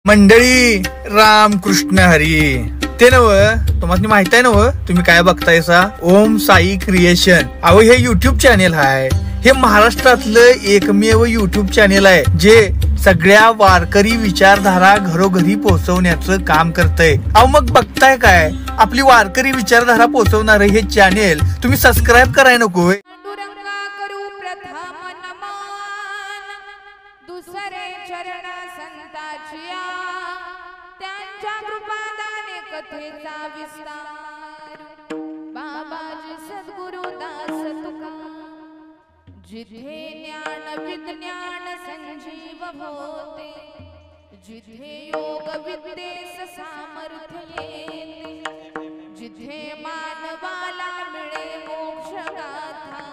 मंडळी रामकृष्ण हरी. ते नव तुम्हाला माहित आहे नव, तुम्ही काय बघतायसा? ओम साई क्रिएशन. अहो हे युट्यूब चॅनेल आहे. हे महाराष्ट्रातलं एकमेव युट्यूब चॅनेल आहे जे सगळ्या वारकरी विचारधारा घरोघरी पोहोचवण्याचं काम करतंय. अहो मग बघताय काय, आपली वारकरी विचारधारा पोहोचवणार हे चॅनेल तुम्ही सबस्क्राईब कराय नको? दुसरे चरण संताचिया त्यांच्या कृपादाने कथेचा विस्तार. बाबाजी सद्गुरु दास तुका जिथे ज्ञान विज्ञान संजीव होते, जिथे योग विद्येस सामर्थ्य येते, जिथे मानवाला मिळे मोक्ष गाथा,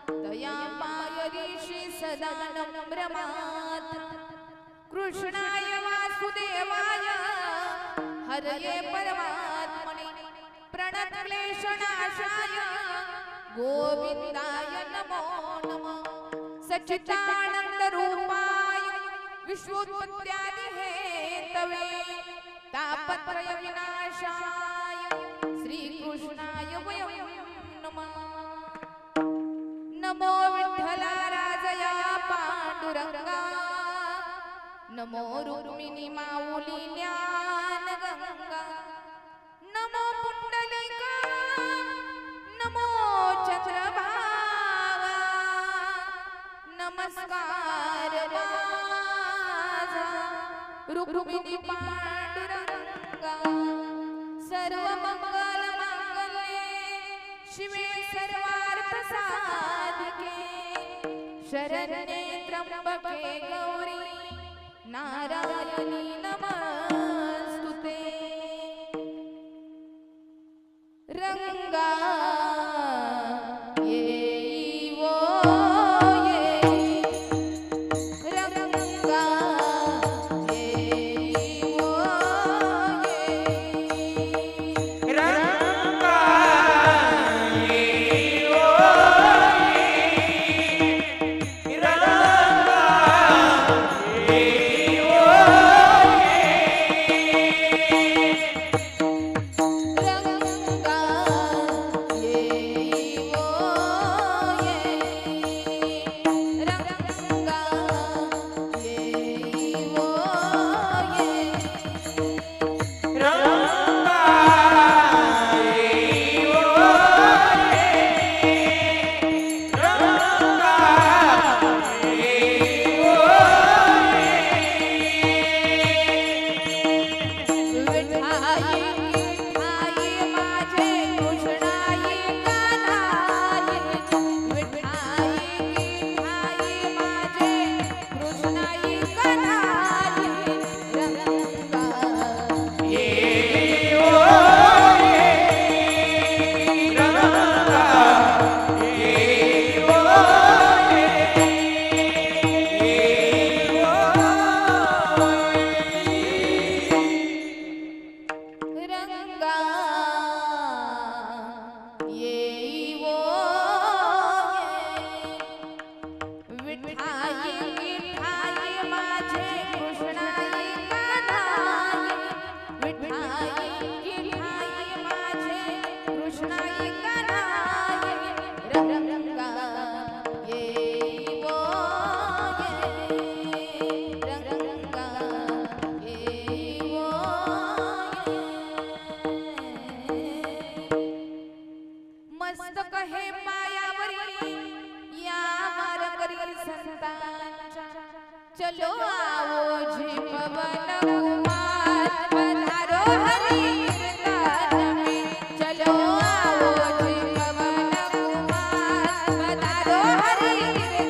दया पाय ऋषी सदा नम्र माता. कृष्णाय वासुदेवाय हरये परमात्मने प्रणत क्लेशनाशाय गोविंदाय नमो नमः. सच्चिदानंद रूपाय विश्वोत्पत्त्यादि हेतवे तापत्रय विनाशाय श्री कृष्णाय वयं नमः. नमो विठ्ठला राजया पांडुरंगा, नमो रुक्मिणी माऊली ज्ञान गंगा, नमो पुंडलिका, नमो चंद्रभागा, नमस्कार माझा रुक्मिणी पांडुरंगा. सर्व मंगल मांगल्ये शिवे सर्वार्थ साधिके, शरण्ये त्र्यंबके गौरी नारायणी नमस्तुते. रंगा येई वो येई, रंगा येई वो येई, रंगा येई वो येई, रंगा येई वो मस्तक हे पायावरी या वारकरी संतांच्या. चलो आओ जी पवन कुमार पधारो हरी गान में. चलो आओ जी पवन कुमार पधारो हरी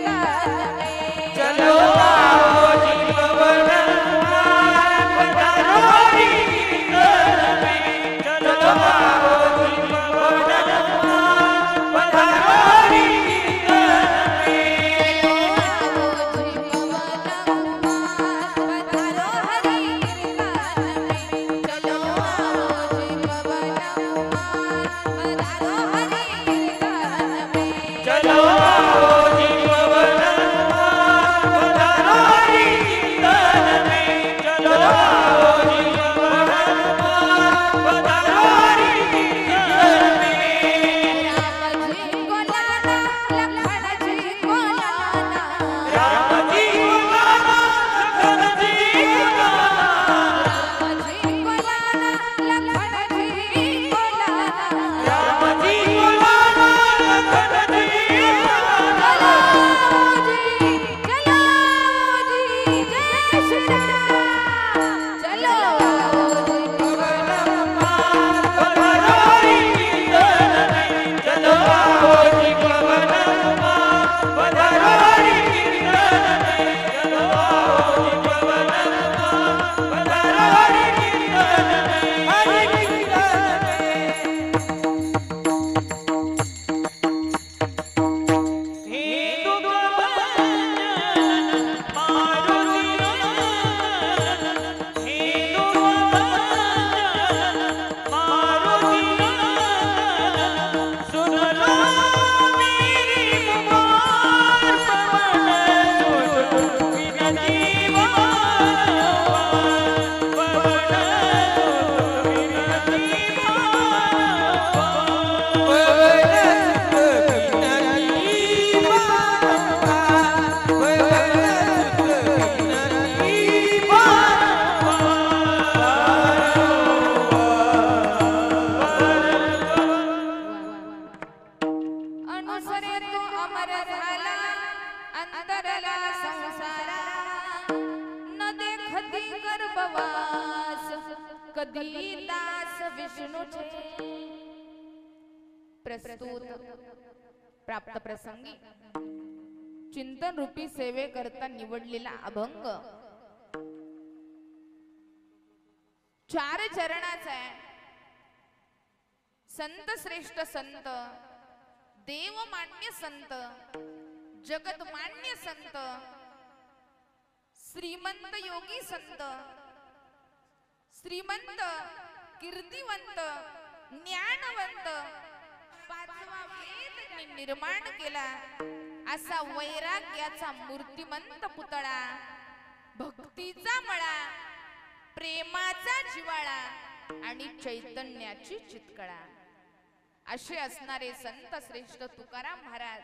गान में. चलो आओ जी पवन कुमार पधारो हरी गान में. चलो आओ जी पवन कुमार पधारो हरी गान में. चलो आओ जी पवन कुमार पधारो हरी गान में. चलो आओ कधी दास विष्णूचे प्रस्तुत प्राप्त प्रसंगी चिंतन रूपी सेवे करता निवडलेला अभंग 4 चरणाचा आहे. संत श्रेष्ठ संत, देवमान्य संत, जगतमान्य संत, श्रीमंत योगी संत, श्रीमंत कीर्तिवंत ज्ञानवंत, 5वा वेद निर्माण केला असा वैराग्याचा मूर्तिमंत पुतळा, भक्तीचा मळा, प्रेमाचा जिवाळा आणि चैतन्याची चितकळा असे असणारे संत श्रेष्ठ तुकाराम महाराज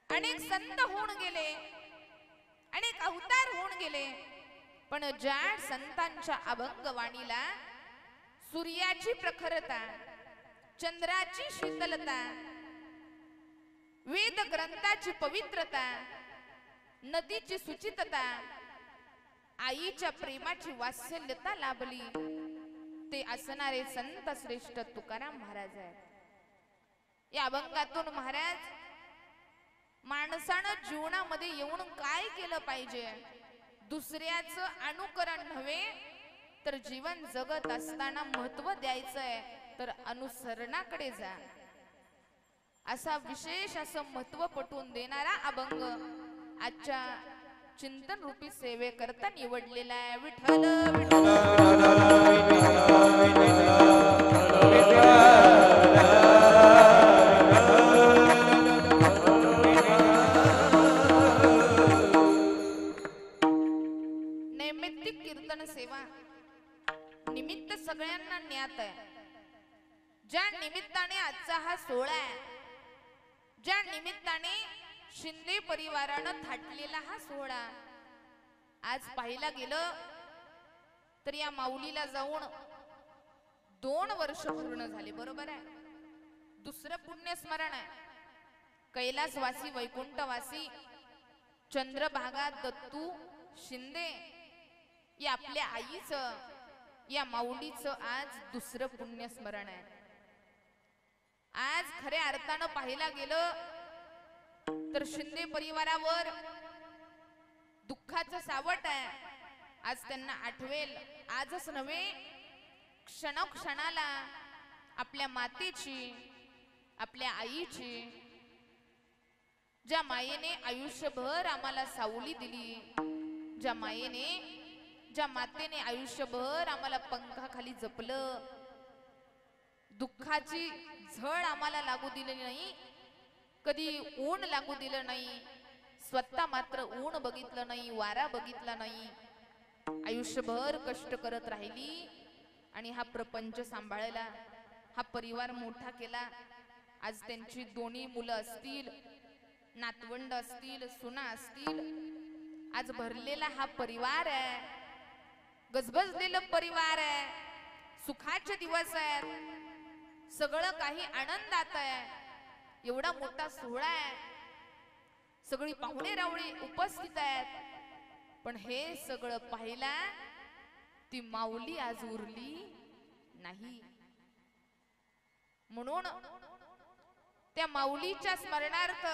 अनेक संत होऊन गेले, अनेक अवतार होऊन गेले, पण ज्या संतांच्या अभंगवाणीला सूर्याची प्रखरता, चंद्राची शीतलता, वेद ग्रंथाची पवित्रता, नदीची सुचितता, आईच्या प्रेमाची वात्सल्यता लाभली ते असणारे संत श्रेष्ठ तुकाराम महाराज आहेत. या अभंगातून महाराज माणसानं जीवनामध्ये येऊन काय केलं पाहिजे, दुसऱ्याचं अनुकरण नव्हे तर जीवन जगत असताना महत्व द्यायचंय तर अनुसरणाकडे जा असा विशेष असं महत्व पटवून देणारा अभंग आजच्या चिंतन रूपी सेवे करता निवडलेला आहे. विठ्ठल नैमित्तिक कीर्तन सेवा निमित्त सगळ्यांना ज्ञात आहे. ज्या निमित्ताने आजचा हा सोहळा आहे, ज्या निमित्ताने शिंदे परिवारानं थाटलेला हा सोहळा आज पाहिला गेलं तर या माऊलीला जाऊन 2 वर्ष पूर्ण झाले. बरोबर आहे. दुसरं पुण्यस्मरण आहे. कैलासवासी वैकुंठवासी चंद्रभागा दत्तू शिंदे या आपल्या आईचं, या माऊलीचं आज दुसरं पुण्यस्मरण आहे. आज खऱ्या अर्थानं पाहिला गेलं तर शिंदे परिवारावर दुःखाचं सावट आहे. आज त्यांना आठवेल, आजच नव्हे क्षणोक्षणाला आपल्या मातेची, आपल्या आईची, ज्या मायेने आयुष्यभर आम्हाला सावली दिली, ज्या मायेने, ज्या मातेने आयुष्यभर आम्हाला पंखाखाली जपलं, दुःखाची झळ आम्हाला लागू दिली नाही, कधी ऊन लागू दिलं नाही, स्वतः मात्र ऊन बघितलं नाही, वारा बघितला नाही, आयुष्यभर कष्ट करत राहिली आणि हा प्रपंच सांभाळला, हा परिवार मोठा केला. आज त्यांची दोन्ही मुलं असतील, नातवंड असतील, सुना असतील. आज भरलेला हा परिवार आहे, गजबजलेलं परिवार आहे, सुखाचे दिवस आहेत, सगळं काही आनंदात आहे. एवढा मोठा सोहळा आहे, सगळी पाहुणे रावळे उपस्थित आहेत. पण हे सगळं पाहिला ती माऊली आज उरली नाही. म्हणून त्या माऊलीच्या स्मरणार्थ,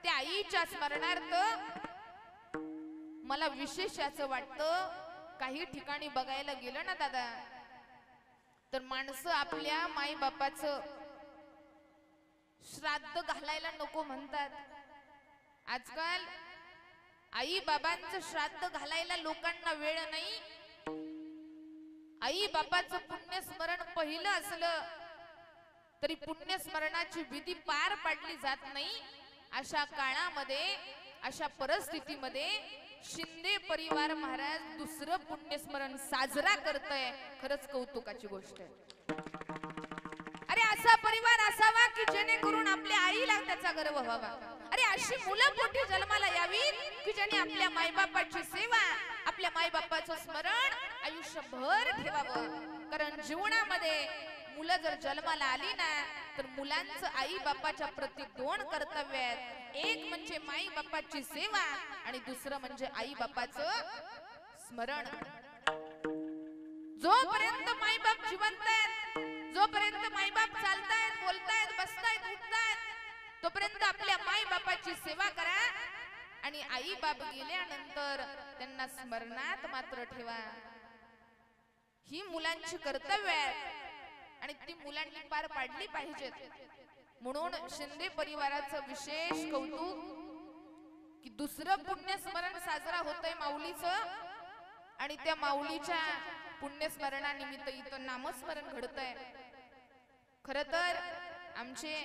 त्या आईच्या स्मरणार्थ मला विशेष असं वाटतं. काही ठिकाणी बघायला गेलं ना दादा, तर माणसं आपल्या माई बापाचं श्राद्ध घालायला नको म्हणतात. आजकाल आई बाबांचं श्राद्ध घालायला लोकांना वेळ नाही. आई बापाचं पुण्यस्मरण पहिलं असलं तरी पुण्यस्मरणाची विधी पार पाडली जात नाही. अशा काळामध्ये, अशा परिस्थितीमध्ये शिंदे परिवार महाराज दुसरं पुण्यस्मरण साजरा करतय. खरंच कौतुकाची गोष्ट आहे. अरे असा परिवार असावा की जेणेकरून आपल्या आईला त्याचा गर्व व्हावा. अरे अशी मुलं पोटी जन्माला यावीत की ज्याने आपल्या मायबापाची सेवा, आपल्या मायबापाचं स्मरण आयुष्यभर ठेवावं. कारण जीवनामध्ये मुलं जर जन्माला आली ना, तर मुलांचं आई बापाच्या प्रती दोन कर्तव्य आहेत. एक म्हणजे माई बापाची सेवा आणि दुसरं म्हणजे आई बापाचं स्मरण. जोपर्यंत माई बाप जिवंत आहेत, जोपर्यंत माई बाप चालतायत, बोलतायत, बसतायत, उठतायत, तोपर्यंत आपल्या माई बापाची सेवा करा. आणि आई बाप गेल्यानंतर त्यांना स्मरणात मात्र ठेवा. ही मुलांची कर्तव्य आहेत आणि ती मुलांनी पार पाडली पाहिजेत. म्हणून शिंदे परिवाराचं विशेष कौतुक की दुसरं पुण्यस्मरण साजरा होतंय माऊलीचं. आणि त्या माऊलीच्या पुण्यस्मरणानिमित्त इथं नामस्मरण घडतंय. खर तर आमचे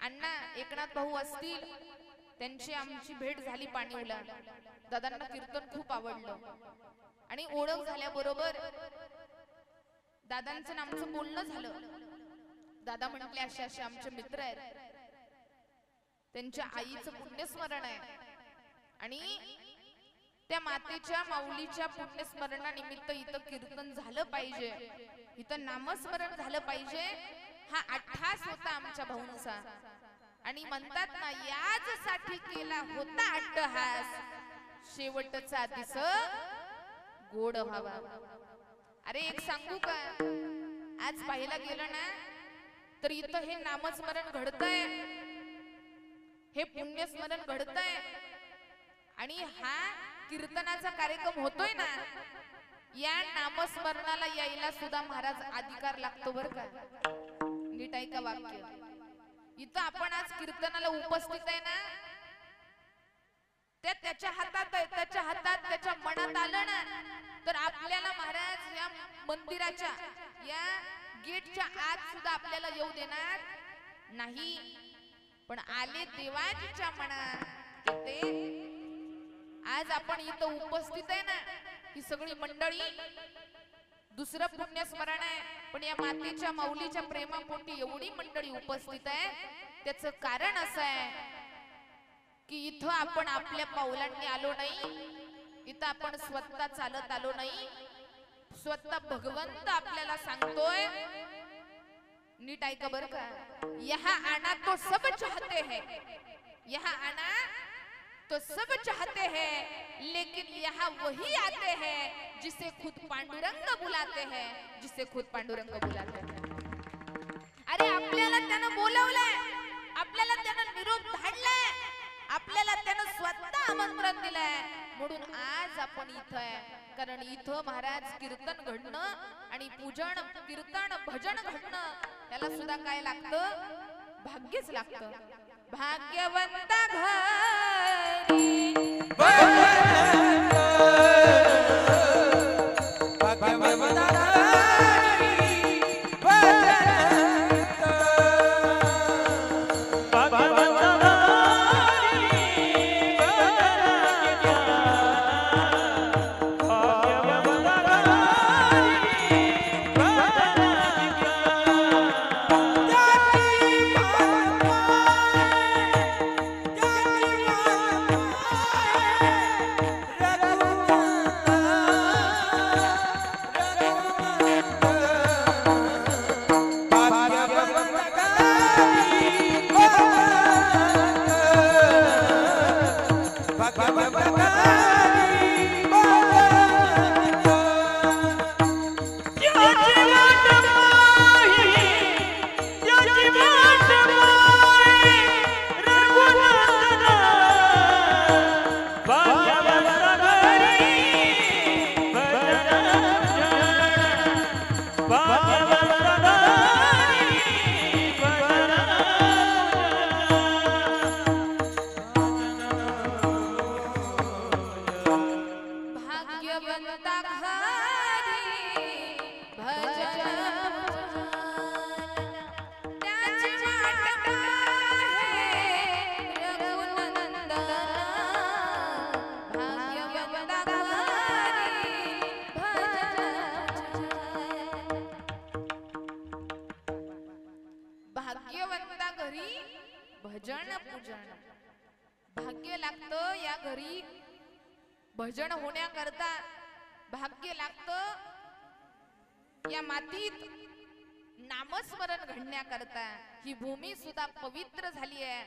अण्णा एकनाथ भाऊ असतील, त्यांची आमची भेट झाली पाणीवला. दादांना कीर्तन खूप आवडलं आणि ओळख झाल्याबरोबर दादांचं आमचं बोलणं झालं. दादा म्हटले असे असे आमचे मित्र आहेत, त्यांच्या आईचं पुण्यस्मरण आहे आणि त्या मातेच्या माऊलीच्या पुण्यस्मरणानिमित्त इथं कीर्तन झालं पाहिजे, इथं नामस्मरण झालं पाहिजे. हा अट्टास होता आमच्या भाऊंचा. आणि म्हणतात ना, याचसाठी केला होता अट्टहास, शेवटचा दिस गोड व्हावा. अरे एक सांगू का, आज पाहायला गेलं ना तर इथं हे नामस्मरण घडतंय, हे पुण्यस्मरण घडतंय आणि हा कीर्तनाचा कार्यक्रम होतोय ना, या नामस्मरणाला यायला सुद्धा महाराज अधिकार लागतो बर का. नीट ऐका वाक्य. इथं आपण आज कीर्तनाला उपस्थित आहे ना, त्याच्या हातात आहे, त्याच्या हातात, त्याच्या मनात आलं ना, तर आपल्याला महाराज या मंदिराच्या या गेटच्या आत सुद्धा आपल्याला येऊ देणार नाही. पण आले देवाजीच्या मनात ते आज आपण इथं उपस्थित आहे ना, ही सगळी मंडळी दुसरं पुण्यस्मरण आहे, पण या मातेच्या माऊलीच्या प्रेमापोटी एवढी मंडळी उपस्थित आहे. त्याचं कारण असं आहे की इथं आपण आपल्या पावलांनी आलो नाही, इथं आपण स्वतः चालत आलो नाही. स्वतः भगवंत आपल्याला सांगतोय, नीट ऐका बर का, यहाँ आना तो सब चाहते हैं, यहाँ आना तो सब चाहते हैं, लेकिन यहाँ वही आते हैं जिसे खुद पांडुरंग बुलाते हैं, जिसे खुद पांडुरंग बुलाते हैं. अरे आपल्याला त्यानं बोलवलंय, आपल्याला त्यानं निरोप धाडलाय, आपल्याला त्यानं स्वतः आमंत्रण दिलंय. म्हणून आज आपण इथं आहे. कारण इथं महाराज कीर्तन घडणं आणि पूजन, कीर्तन, भजन घडणं, त्याला सुद्धा काय लागतं? भाग्यच लागतं. भाग्यवंता घरी भाग्यवंता भजन पूजन भाग्य लागतं. या घरी भजन होण्याकरता भाग्य लागतं. या मातीत नामस्मरण घडण्याकरता ही भूमी सुद्धा पवित्र झाली आहे.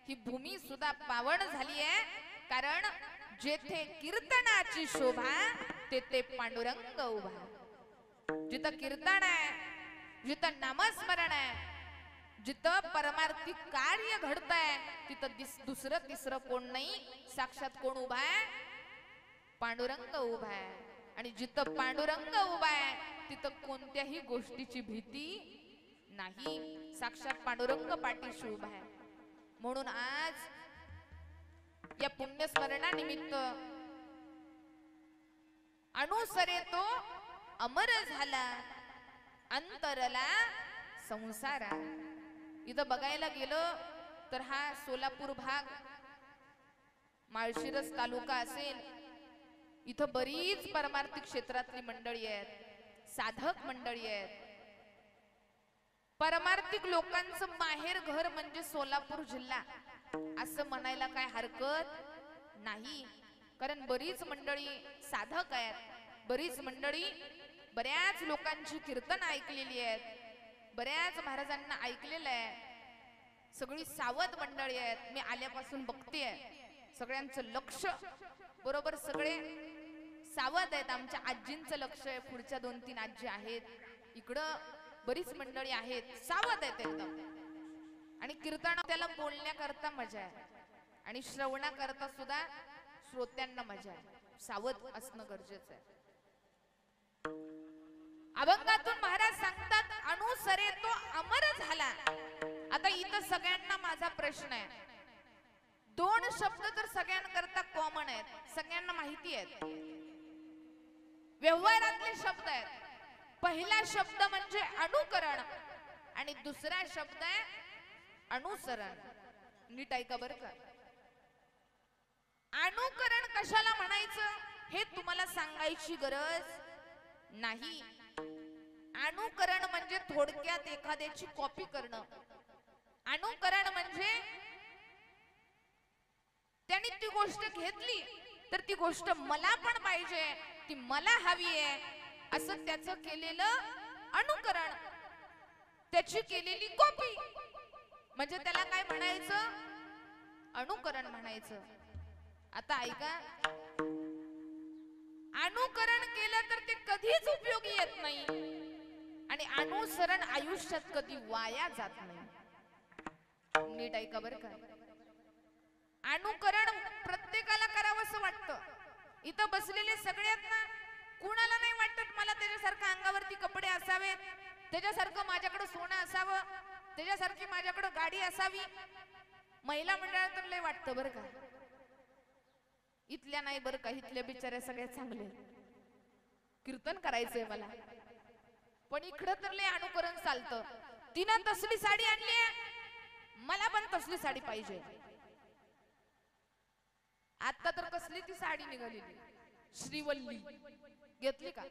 ही भूमी सुद्धा पावन झाली आहे. कारण जेथे कीर्तनाची शोभा तेथे पांडुरंग उभा. जिथं कीर्तन आहे, जिथं नामस्मरण आहे, जिथं परमार्थिक कार्य घडत आहे, तिथं दुसरं तिसरं कोण नाही, साक्षात कोण उभा आहे? पांडुरंग उभा आहे. आणि जिथं पांडुरंग उभा आहे तिथं कोणत्याही गोष्टीची भीती नाही. साक्षात पांडुरंग पाठीशी उभा आहे. म्हणून आज या पुण्यस्मरणानिमित्त अनुसरे तो अमर झाला अंतरला संसारा. इथं बघायला गेलं तर हा सोलापूर भाग, माळशिरस तालुका असेल, इथं बरीच परमार्थिक क्षेत्रातली मंडळी आहेत, साधक मंडळी आहेत. परमार्थिक लोकांचं माहेर घर म्हणजे सोलापूर जिल्हा असं म्हणायला काय हरकत नाही. कारण बरीच मंडळी साधक आहेत, बरीच मंडळी बऱ्याच लोकांची कीर्तन ऐकलेली आहेत, बऱ्याच महाराजांना ऐकलेलं आहे. सगळी सावध मंडळी आहेत. मी आल्यापासून बघतेय सगळ्यांचं लक्ष बरोबर, सगळे सावध आहेत. आमच्या आजींचं लक्ष आहे, पुढच्या 2-3 आजी आहेत, इकडं बरीच मंडळी आहेत, सावध आहेत एकदम. आणि कीर्तन त्याला बोलण्याकरता मजा आहे आणि श्रवणाकरता सुद्धा श्रोत्यांना मजा आहे. सावध असणं गरजेचं आहे. अभंगातून महाराज सांगतात अनुसरे तो अमर झाला. आता इथं सगळ्यांना माझा प्रश्न आहे. 2 शब्द तर सगळ्यांकरता कॉमन आहेत, सगळ्यांना माहिती आहेत, व्यवहारातले शब्द आहेत. पहिला शब्द म्हणजे अनुकरण आणि दुसरा शब्द आहे अनुसरण. नीट ऐका बरं का. अनुकरण कशाला म्हणायचं हे तुम्हाला सांगायची गरज नाही. अनुकरण म्हणजे थोडक्यात एखाद्याची कॉपी करणं. अनुकरण म्हणजे त्यांनी ती गोष्ट घेतली तर ती गोष्ट मला पण पाहिजे, ती मला हवी आहे असं त्याचं केलेलं अनुकरण, त्याची केलेली कॉपी म्हणजे त्याला काय म्हणायचं? अनुकरण म्हणायचं. आता ऐका, अनुकरण केलं तर ते कधीच उपयोगी येत नाही आणि अनुसरण आयुष्यात कधी वाया जात नाही. नीट ऐका बरं का. अनुकरण प्रत्येकाला करावंसं वाटतं. इथं बसलेले सगळ्यात ना, कुणाला नाही वाटत मला त्याच्यासारखं अंगावरती कपडे असावेत, त्याच्यासारखं माझ्याकडे सोनं असावं, त्याच्यासारखी माझ्याकडे गाडी असावी. महिला मंडळात तर लय वाटतं बरं का. इथल्या नाही बरं का, इथल्या बिचाऱ्या सगळ्या चांगले, कीर्तन करायचंय मला, पण इकडं तर लय अनुकरण चालतं. तिनं तसली साडी आणली, मला पण तसली साडी पाहिजे. आता तर कसली ती साडी निघालेली, श्रीवल्ली, घेतली का?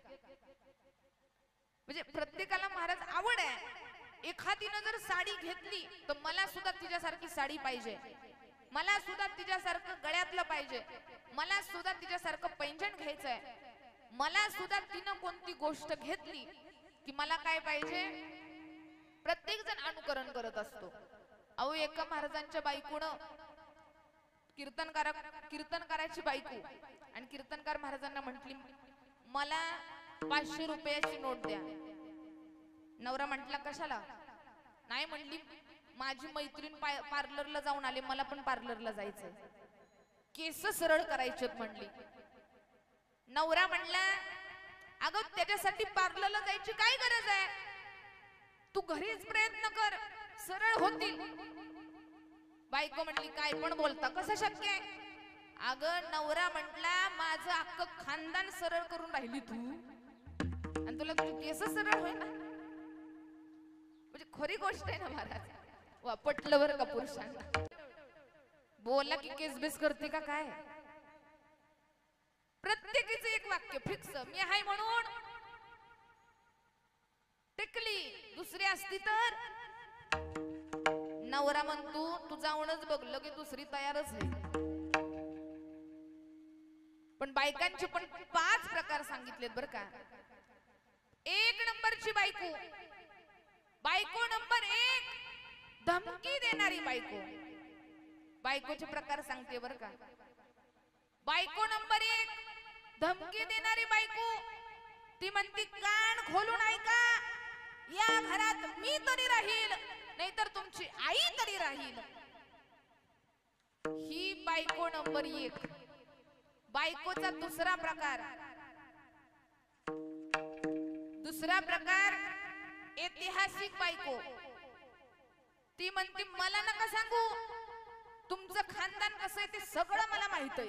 म्हणजे प्रत्येकाला महाराज आवड आहे. एखादीनं जर साडी घेतली तर मला सुद्धा तिच्यासारखी साडी पाहिजे, मला सुद्धा तिच्यासारखं गळ्यातलं पाहिजे, मला सुद्धा तिच्यासारखं पैंजण घ्यायचंय, मला सुद्धा तिनं कोणती गोष्ट घेतली की मला काय पाहिजे. प्रत्येक जण अनुकरण करत असतो. अहो एका महाराजांच्या बायकोनं कीर्तनकाराची बायको आणि कीर्तनकार महाराजांना म्हटली मला 500 रुपयाची नोट द्या. नवरा म्हटला कशाला? नाही म्हणली माझी मैत्रीण पार्लरला जाऊन आले, मला पण पार्लरला जायचंय, केस सरळ करायचे म्हणली. नवरा म्हणला अगं त्याच्यासाठी पार्लरला जायची काय गरज आहे, तू घरीच प्रयत्न कर, सरळ होतील. बायको म्हणली काय पण बोलता, कसं शक्य आहे? अगं नवरा म्हटला माझं अख्खं खानदान सरळ करून राहिली तू आणि तुला तुझी केस सरळ होईल ना. म्हणजे खरी गोष्ट आहे ना महाराज. वा पटलं बरं का पुरुषांना. बोला की केस बेस करते का काय? प्रत्येकीचं एक वाक्य फिक्स, मी आहे म्हणून टिकली, दुसरी असती तर नवरा म्हणतो तू जाऊनच बघ, लगे दुसरी तयारच आहे. पण बायकांचे पण 5 प्रकार सांगितलेत बर का. 1 नंबरची बायको, बायको नंबर 1 धमकी देणारी बायको. बायकोचे प्रकार सांगते बर का. बायको नंबर 1 धमकी देणारी बायको. ती म्हणती कान खोलून ऐका, या घरात मी तरी राहील नाहीतर तुमची आई तरी राहील. ही बायको नंबर 1. बायकोचा दुसरा प्रकार, ऐतिहासिक बायको. ती म्हणती मला नका सांगू, तुमचं खानदान कसं आहे ते सगळं मला माहित आहे.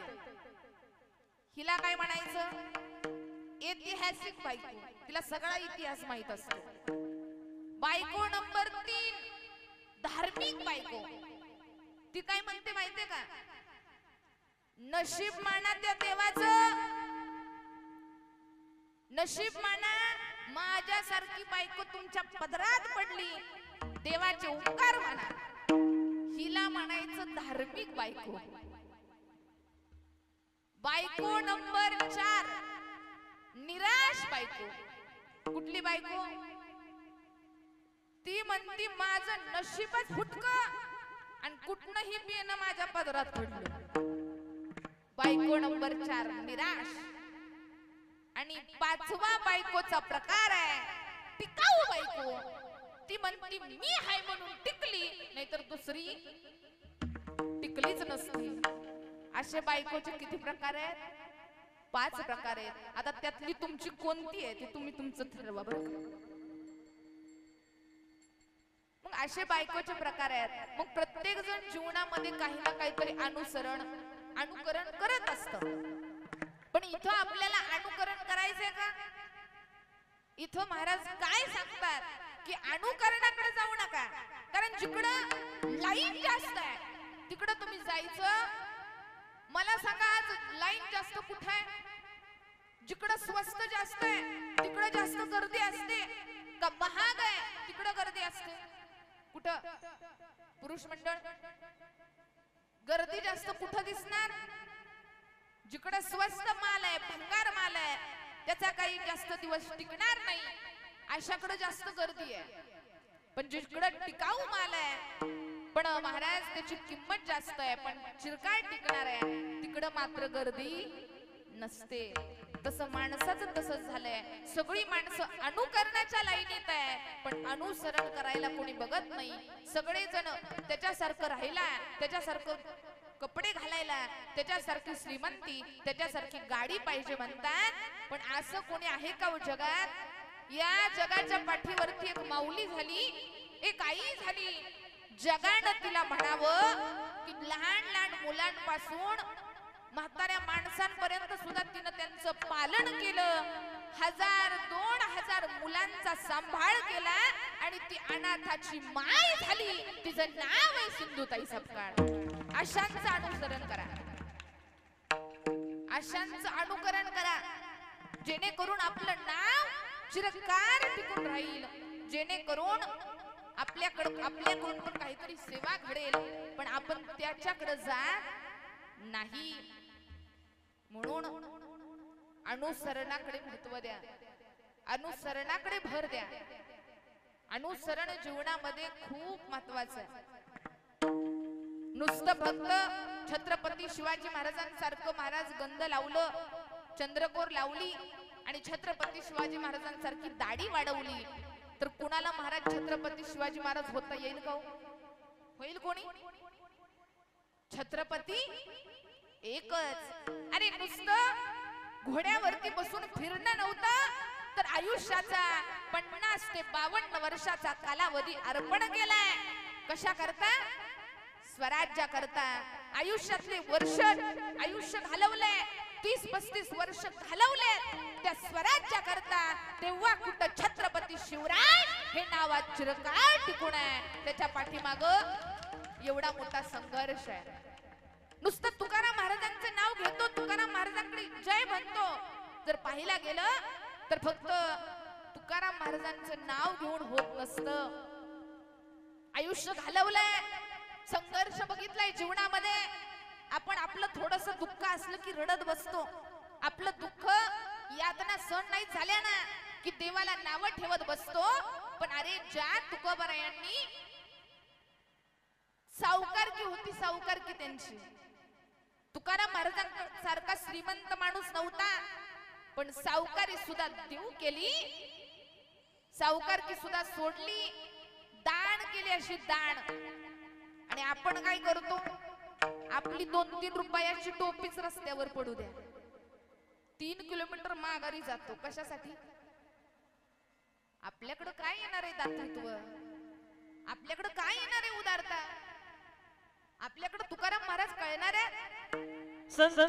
हिला काय म्हणायचं? ऐतिहासिक बायको. तिला सगळा इतिहास माहित असतो. बायको नंबर 3 धार्मिक बायको. ती काय म्हणते माहितीये का? नशीब माना त्या देवाचं, नशीब माना माझ्यासारखी बायको तुमच्या पदरात पडली, देवाचे उपकार म्हणा. हिला म्हणायचं धार्मिक बायको. बायको नंबर 4 निराश बायको. कुठली बायको? ती म्हणती माझं नशीबच फुटकं आणि कुठनंही बियाणं माझ्या पदरात पडलं. बायको नंबर 4 निराश. आणि 5वा बायकोचा प्रकार आहे टिकाऊ बायको. ती म्हणती मी हाय म्हणून टिकली, नाहीतर दुसरी टिकलीच नसती. असे बायकोचे किती प्रकार आहेत? 5 प्रकार आहेत. आता त्यातली तुमची कोणती आहे ते तुम्ही तुमचं ठरवा बरं. मग असे बायकोचे प्रकार आहेत. मग प्रत्येक जण जीवनामध्ये काही ना काहीतरी अनुकरण करत असतं. पण इथं आपल्याला अनुकरण करायचंय का? इथं महाराज काय सांगतात की अनुकरणाकडे जाऊ नका, कारण जिकडं लाईन जास्त आहे तिकडं तुम्ही जायचं. मला सांगा आज लाईन जास्त कुठं आहे? जिकडं स्वस्त जास्त आहे तिकडं जास्त गर्दी असते का महाग आहे तिकडं गर्दी असते? कुठं? पुरुष मंडळ गर्दी जास्त कुठं दिसणार? जिकडे स्वस्त माल आहे, भंगार माल आहे, त्याचा काही जास्त दिवस टिकणार नाही, अशाकडे जास्त गर्दी आहे. पण जिकडे टिकाऊ माल आहे पण महाराज त्याची किंमत जास्त आहे पण चिरकाळ टिकणार आहे, तिकडे मात्र गर्दी नसते. तसं माणसाचं तसंच झालंय. सगळी माणसं अनुकरणाच्या लाईनीत आहे पण अनुसरण करायला कोणी बघत नाही. सगळेजण त्याच्यासारखं राहायला, त्याच्यासारखं कपडे घालायला, त्याच्यासारखी श्रीमंती, त्याच्यासारखी गाडी पाहिजे म्हणतात. पण असं कोणी आहे का हो जगात? या जगाच्या पाठीवरती एक माऊली झाली, एक आई झाली. जगानं तिला म्हणावं की लहान लहान मुलांपासून म्हाताऱ्या माणसांपर्यंत सुद्धा तिनं त्यांचं पालन केलं. 1000-2000 मुलांचा सांभाळ केला आणि ती अनाथाची माय झाली. तिचं नाव आहे सिंधुताई सपकाळ. अशांचं अनुसरण करा, अशांचं अनुकरण करा, जेणेकरून आपलं नाव चिरकाल टिकून राहील, जेणेकरून आपल्याकडून पण काहीतरी सेवा घडेल पण आपण त्याच्याकडे जा नाही. म्हणून अनुसरणाकडे महत्व द्या, अनुसरणाकडे भर द्या. अनुसरण जीवनामध्ये खूप महत्वाचं आहे. नुसतं फक्त छत्रपती शिवाजी महाराजांसारखं महाराज गंध लावलं, चंद्रकोर लावली आणि छत्रपती शिवाजी महाराजांसारखी दाढी वाढवली तर कुणाला महाराज छत्रपती शिवाजी महाराज होता येईल का? होईल कोणी? छत्रपती एकच. अरे नुसतं घोड्यावरती बसून फिरणं नव्हतं तर आयुष्याचा 50 ते 52 वर्षाचा कालावधी अर्पण केलाय. कशा करता? स्वराज्या करता. आयुष्यातले वर्ष आयुष्य घालवले, 30-35 वर्ष घालवले त्या स्वराज्या करता. तेव्हा कुठं छत्रपती शिवराय हे नावात चिरकाळ टिकून आहे. त्याच्या पाठीमाग एवढा मोठा संघर्ष आहे. नुसतं तुकाराम महाराजांचं नाव घेतो, तुकाराम महाराजांकडे जय म्हणतो, जर पाहिला गेलं तर फक्त तुकाराम महाराजांचं नाव घेऊन होत नसतं. आयुष्य घालवलंय, संघर्ष बघितलाय जीवनामध्ये. आपण आपलं थोडस दुःख असलं की रडत बसतो. आपलं दुःख यातना सहन नाही झाल्या ना की देवाला नाव ठेवत बसतो. पण अरे ज्या तुकोबारायांनी सावकारकी होती, सावकारकी त्यांची. तुकाराम महाराजांसारखा श्रीमंत माणूस नव्हता, पण सावकारी सुद्धा देऊ केली, सावकारकी सुद्धा सोडली, दान केली अशी दान. आणि आपण काय करतो, आपली 2-3 रुपयाची टोपीच रस्त्यावर पडू द्या, 3 किलोमीटर माघारी जातो. कशासाठी? आपल्याकडे काय येणार आहे दातृत्व, आपल्याकडे काय येणार आहे उदारता, आपल्याकडे तुकाराम महाराज कळणार आहे. संत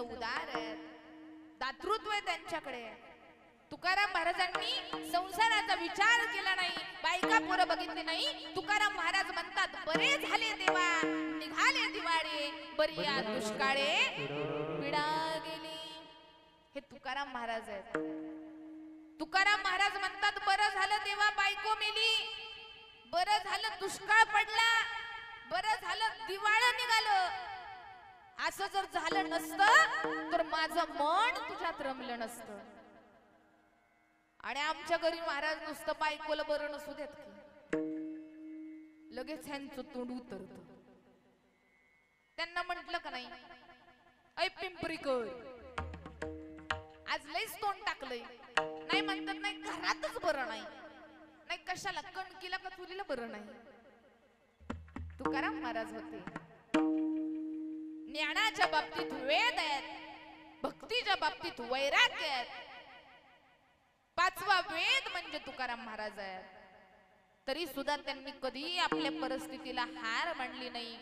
उदार दातृत्व आहे त्यांच्याकडे. तुकाराम महाराजांनी संसाराचा विचार केला नाही, बायका पोरं बघितली नाही. तुकाराम महाराज म्हणतात, बरे झाले देवा निघाले दिवाळे, बरी या दुष्काळे पिढा गेली. हे तुकाराम महाराज आहेत. तुकाराम महाराज म्हणतात, बरं झालं देवा बायको मेली, बरं झालं दुष्काळ पडला, बरं झालं दिवाळं निघालं. असं जर झालं नसतं तर माझं मन तुझ्यात रमलं नसतं. आणि आमच्या घरी महाराज नुसतं बायकोला बरं नसू देत की लगेच ह्यांचं तोंड उतरत. त्यांना म्हटलं का नाही, ऐ पिंपरीकर आज लईच तोंड टाकलंय, नाही म्हणतात, नाही घरातच बरं नाही, नाही कशाला कणकीला का चुलीला बरं नाही. तुकाराम महाराज होते. ज्ञानाच्या बाबतीत वेद आहेत, भक्तीच्या बाबतीत वैराग्य आहेत. 5वा वेद म्हणजे तुकाराम महाराज आहेत. तरी सुद्धा त्यांनी कधी आपल्या परिस्थितीला हार मानली नाही,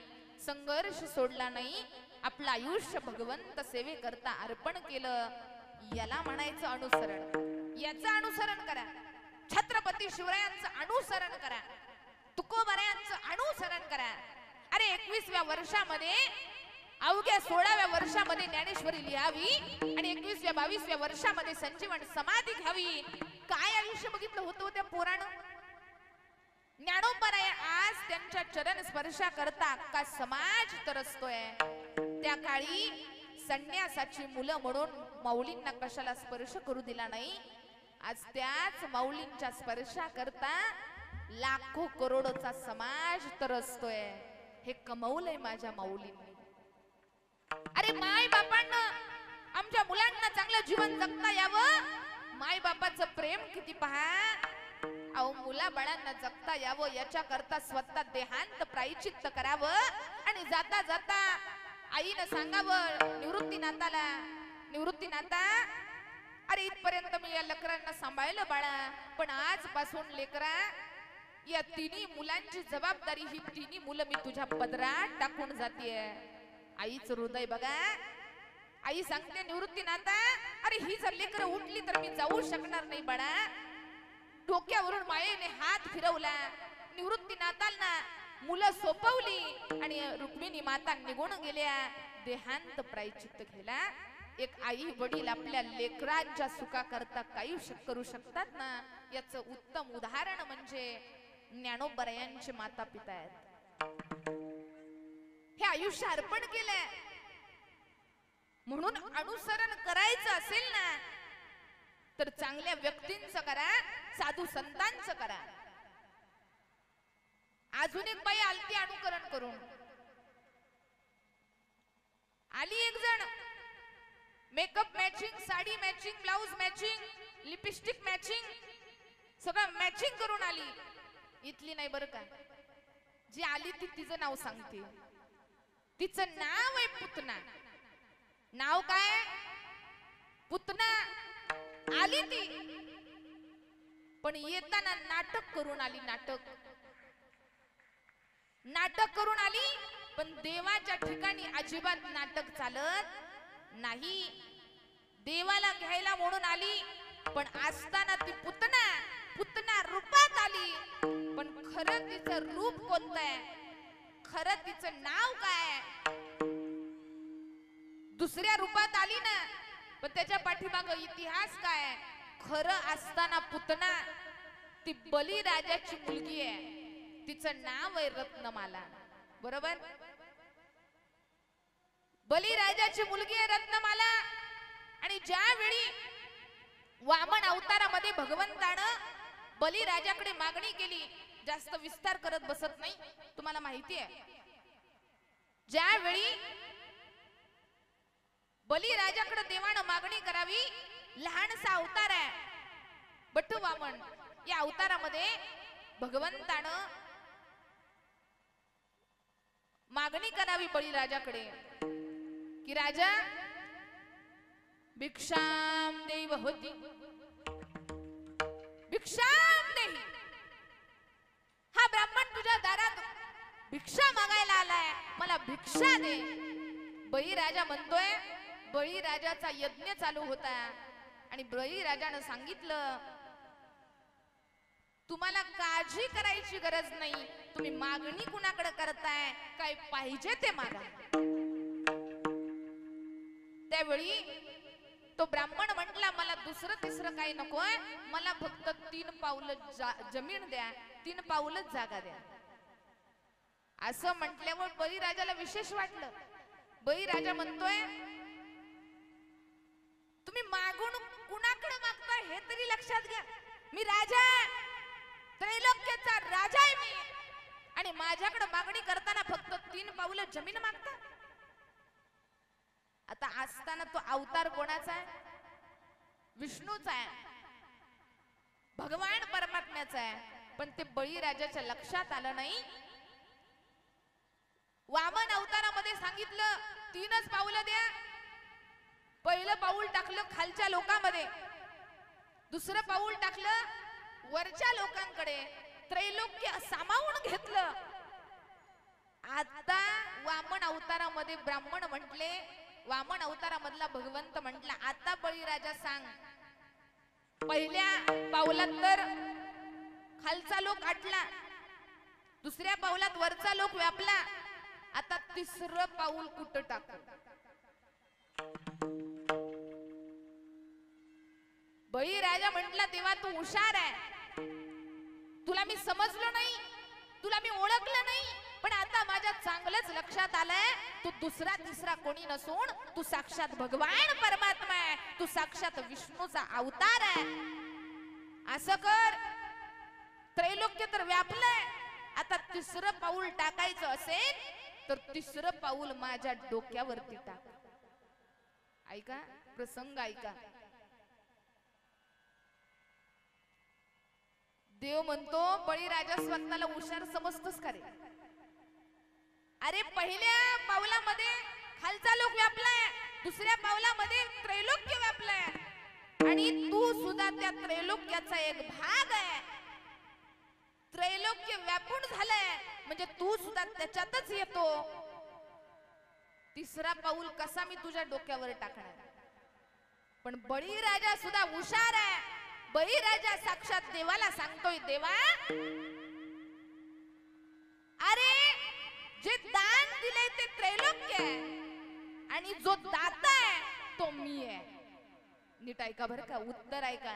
संघर्ष सोडला नाही, आपलं आयुष्य भगवंत सेवेकरता अर्पण केलं. याला म्हणायचं अनुसरण. याचं अनुसरण करा, छत्रपती शिवरायांचं अनुसरण करा, तुकोबारायांचं अनुसरण करा. अरे 21व्या वर्षामध्ये, अवघ्या 16व्या वर्षामध्ये ज्ञानेश्वरी लिहावी आणि 21व्या-22व्या वर्षामध्ये संजीवन समाधी घ्यावी. काय आयुष्य बघितलं होतं त्या पोरानं. ज्ञानोबराय आज त्यांच्या चरण स्पर्शा करता अख्खा समाज तरसतोय. त्या काळी संन्यासाची मुलं म्हणून माऊलींना कशाला स्पर्श करू दिला नाही. आज त्याच माऊलींच्या स्पर्शा करता लाखो करोडोचा समाज तरसतोय. हे कमवलंय माझ्या माऊलींनी. अरे माय बापांना आमच्या मुलांना चांगलं जीवन जगता यावं, माय बापाचं प्रेम किती पहा. अहो मुला बाळांना जगता यावं याच्या करता स्वतः देहांत प्रायचित्त करावं. आणि जाता जाता आईनं सांगावं निवृत्तीनाथाला, निवृत्तीनाथा अरे इथपर्यंत मी या लेकरांना सांभाळलं बाळा, पण आजपासून लेकरा या 3 मुलांची जबाबदारी, ही 3 मुलं मी तुझ्या पदरात टाकून जातीये. आईचं हृदय बघा. आई सांगते निवृत्तीनाथा अरे ही जर लेकरं उठली तर मी जाऊ शकणार नाही बाळा. डोक्यावरून मायेने हात फिरवला. निवृत्तीनाथांना मुलं सोपवली आणि रुक्मिणी माता निघून गेल्या. देहांत प्रायचित्त केला. एक आई वडील आपल्या लेकरांच्या सुखाकरता काही करू शकतात ना, याचं उत्तम उदाहरण म्हणजे ज्ञानोबरायांचे माता पिता आहेत. हे आयुष्य अर्पण केलंय. म्हणून अनुसरण करायचं असेल ना तर चांगल्या व्यक्तींचं करा, साधू संतांचं करा. अजून एक बाई आलती अनुकरण करून. आली एक जण matching, blouse matching, lipstick matching, सगळं मॅचिंग करून आली. इथली नाही बरं का, जी आली ती तिचं नाव सांगते. तिचं नाव आहे पुतना. नाव काय? पुतना. आली ती, पण येताना नाटक करून आली. नाटक करून आली, पण देवाच्या ठिकाणी अजिबात नाटक चालत नाही. देवाला घ्यायला म्हणून आली, पण असताना ती पुतना रूपात आली. पण खरं तिचं रूप कोणतं आहे, खरं तिचं नाव काय? दुसऱ्या रूपात आली ना, पण त्याच्या पाठीमाग इतिहास काय? खरं असताना पुतना ती बलिराजाची मुलगी आहे. तिचं नाव आहे रत्नमाला. बरोबर? बलिराजाची मुलगी आहे रत्नमाला. आणि ज्यावेळी वामन अवतारामध्ये भगवंतानं बलिराजाकडे मागणी केली, जास्त विस्तार करत बसत नाही, तुम्हाला माहिती आहे. ज्यावेळी बलिराजाकडे देवानं मागणी करावी, लहानसा अवतार आहे बट्टू वामन, या अवतारामध्ये भगवंतानं मागणी करावी बळीराजाकडे की राजा भिक्षाम देव होती, भिक्षाम देही. हा ब्राह्मण तुझ्या दारात भिक्षा मागायला आलाय, मला भिक्षा दे. बळीराजा म्हणतोय, बळीराजाचा यज्ञ चालू होता आणि बळीराजानं सांगितलं, तुम्हाला काळजी करायची गरज नाही, तुम्ही मागणी कुणाकडे करताय, काय पाहिजे ते मागा. त्यावेळी तो ब्राह्मण म्हटला, मला दुसरं तिसरं काही नकोय, मला फक्त 3 पाऊलं जमीन द्या, 3 पाऊलच जागा द्या. असं म्हटल्यावर बळीराजाला विशेष वाटलं. बळीराजा म्हणतोय, तुम्ही मागून कुणाकडे मागताय हे तरी लक्षात घ्या. मी राजा, त्रैलोक्याचा राजा आहे मी, आणि माझ्याकडे मागणी करताना फक्त 3 पाऊलं जमीन मागता. आता असताना तो अवतार कोणाचा आहे? विष्णूचा आहे, भगवान परमात्म्याचा आहे. पण ते बळीराजाच्या लक्षात आलं नाही. वामन अवतारामध्ये सांगितलं 3च पाऊलं द्या. पहिलं पाऊल टाकलं खालच्या लोकांमध्ये, दुसरं पाऊल टाकलं वरच्या लोकांकडे, त्रैलोक्य सामावून घेतलं. आता वामन अवतारामध्ये ब्राह्मण म्हटले, वामन अवतारामधला भगवंत म्हटला, आता बळीराजा सांग, पहिल्या पाऊलात तर खालचा लोक आटला, दुसऱ्या पाऊलात वरचा लोक व्यापला, आता 3रं पाऊल कुठं टाकू? बळीराजा म्हटला, तेव्हा तू हुशार आहे, तुला मी समजलो नाही, तुला मी ओळखलं नाही, पण आता माझ्या चांगलंच लक्षात आलंय, तू दुसरा तिसरा कोणी नसून तू साक्षात भगवान परमात्मा आहे, तू साक्षात विष्णूचा अवतार आहे. असं कर, त्रैलोक्य तर व्यापलंय, आता 3रं पाऊल टाकायचं असेल तर 3रं पाऊल माझ्या डोक्यावरती टाक. ऐका प्रसंग, ऐका. देव म्हणतो, बळीराजा स्वतःला हुशार समजतोस का रे? अरे पहिल्या पावलामध्ये खालचा लोक व्यापलाय, दुसऱ्या पावलामध्ये त्रैलोक्य व्यापलाय, आणि तू सुद्धा त्या त्रैलोक्याचा एक भाग आहे. त्रैलोक्य व्यापून झालंय म्हणजे तू सुद्धा त्याच्यातच येतो. 3रा पाऊल कसा मी तुझ्या डोक्यावर टाकणार? पण बळीराजा सुद्धा हुशार आहे. बळीराजा साक्षात देवाला सांगतोय, देवा अरे जे दान दिले ते त्रैलोक्य आहे, आणि जो दाता आहे तो मी आहे. नीट ऐका बरं का, उत्तर ऐका.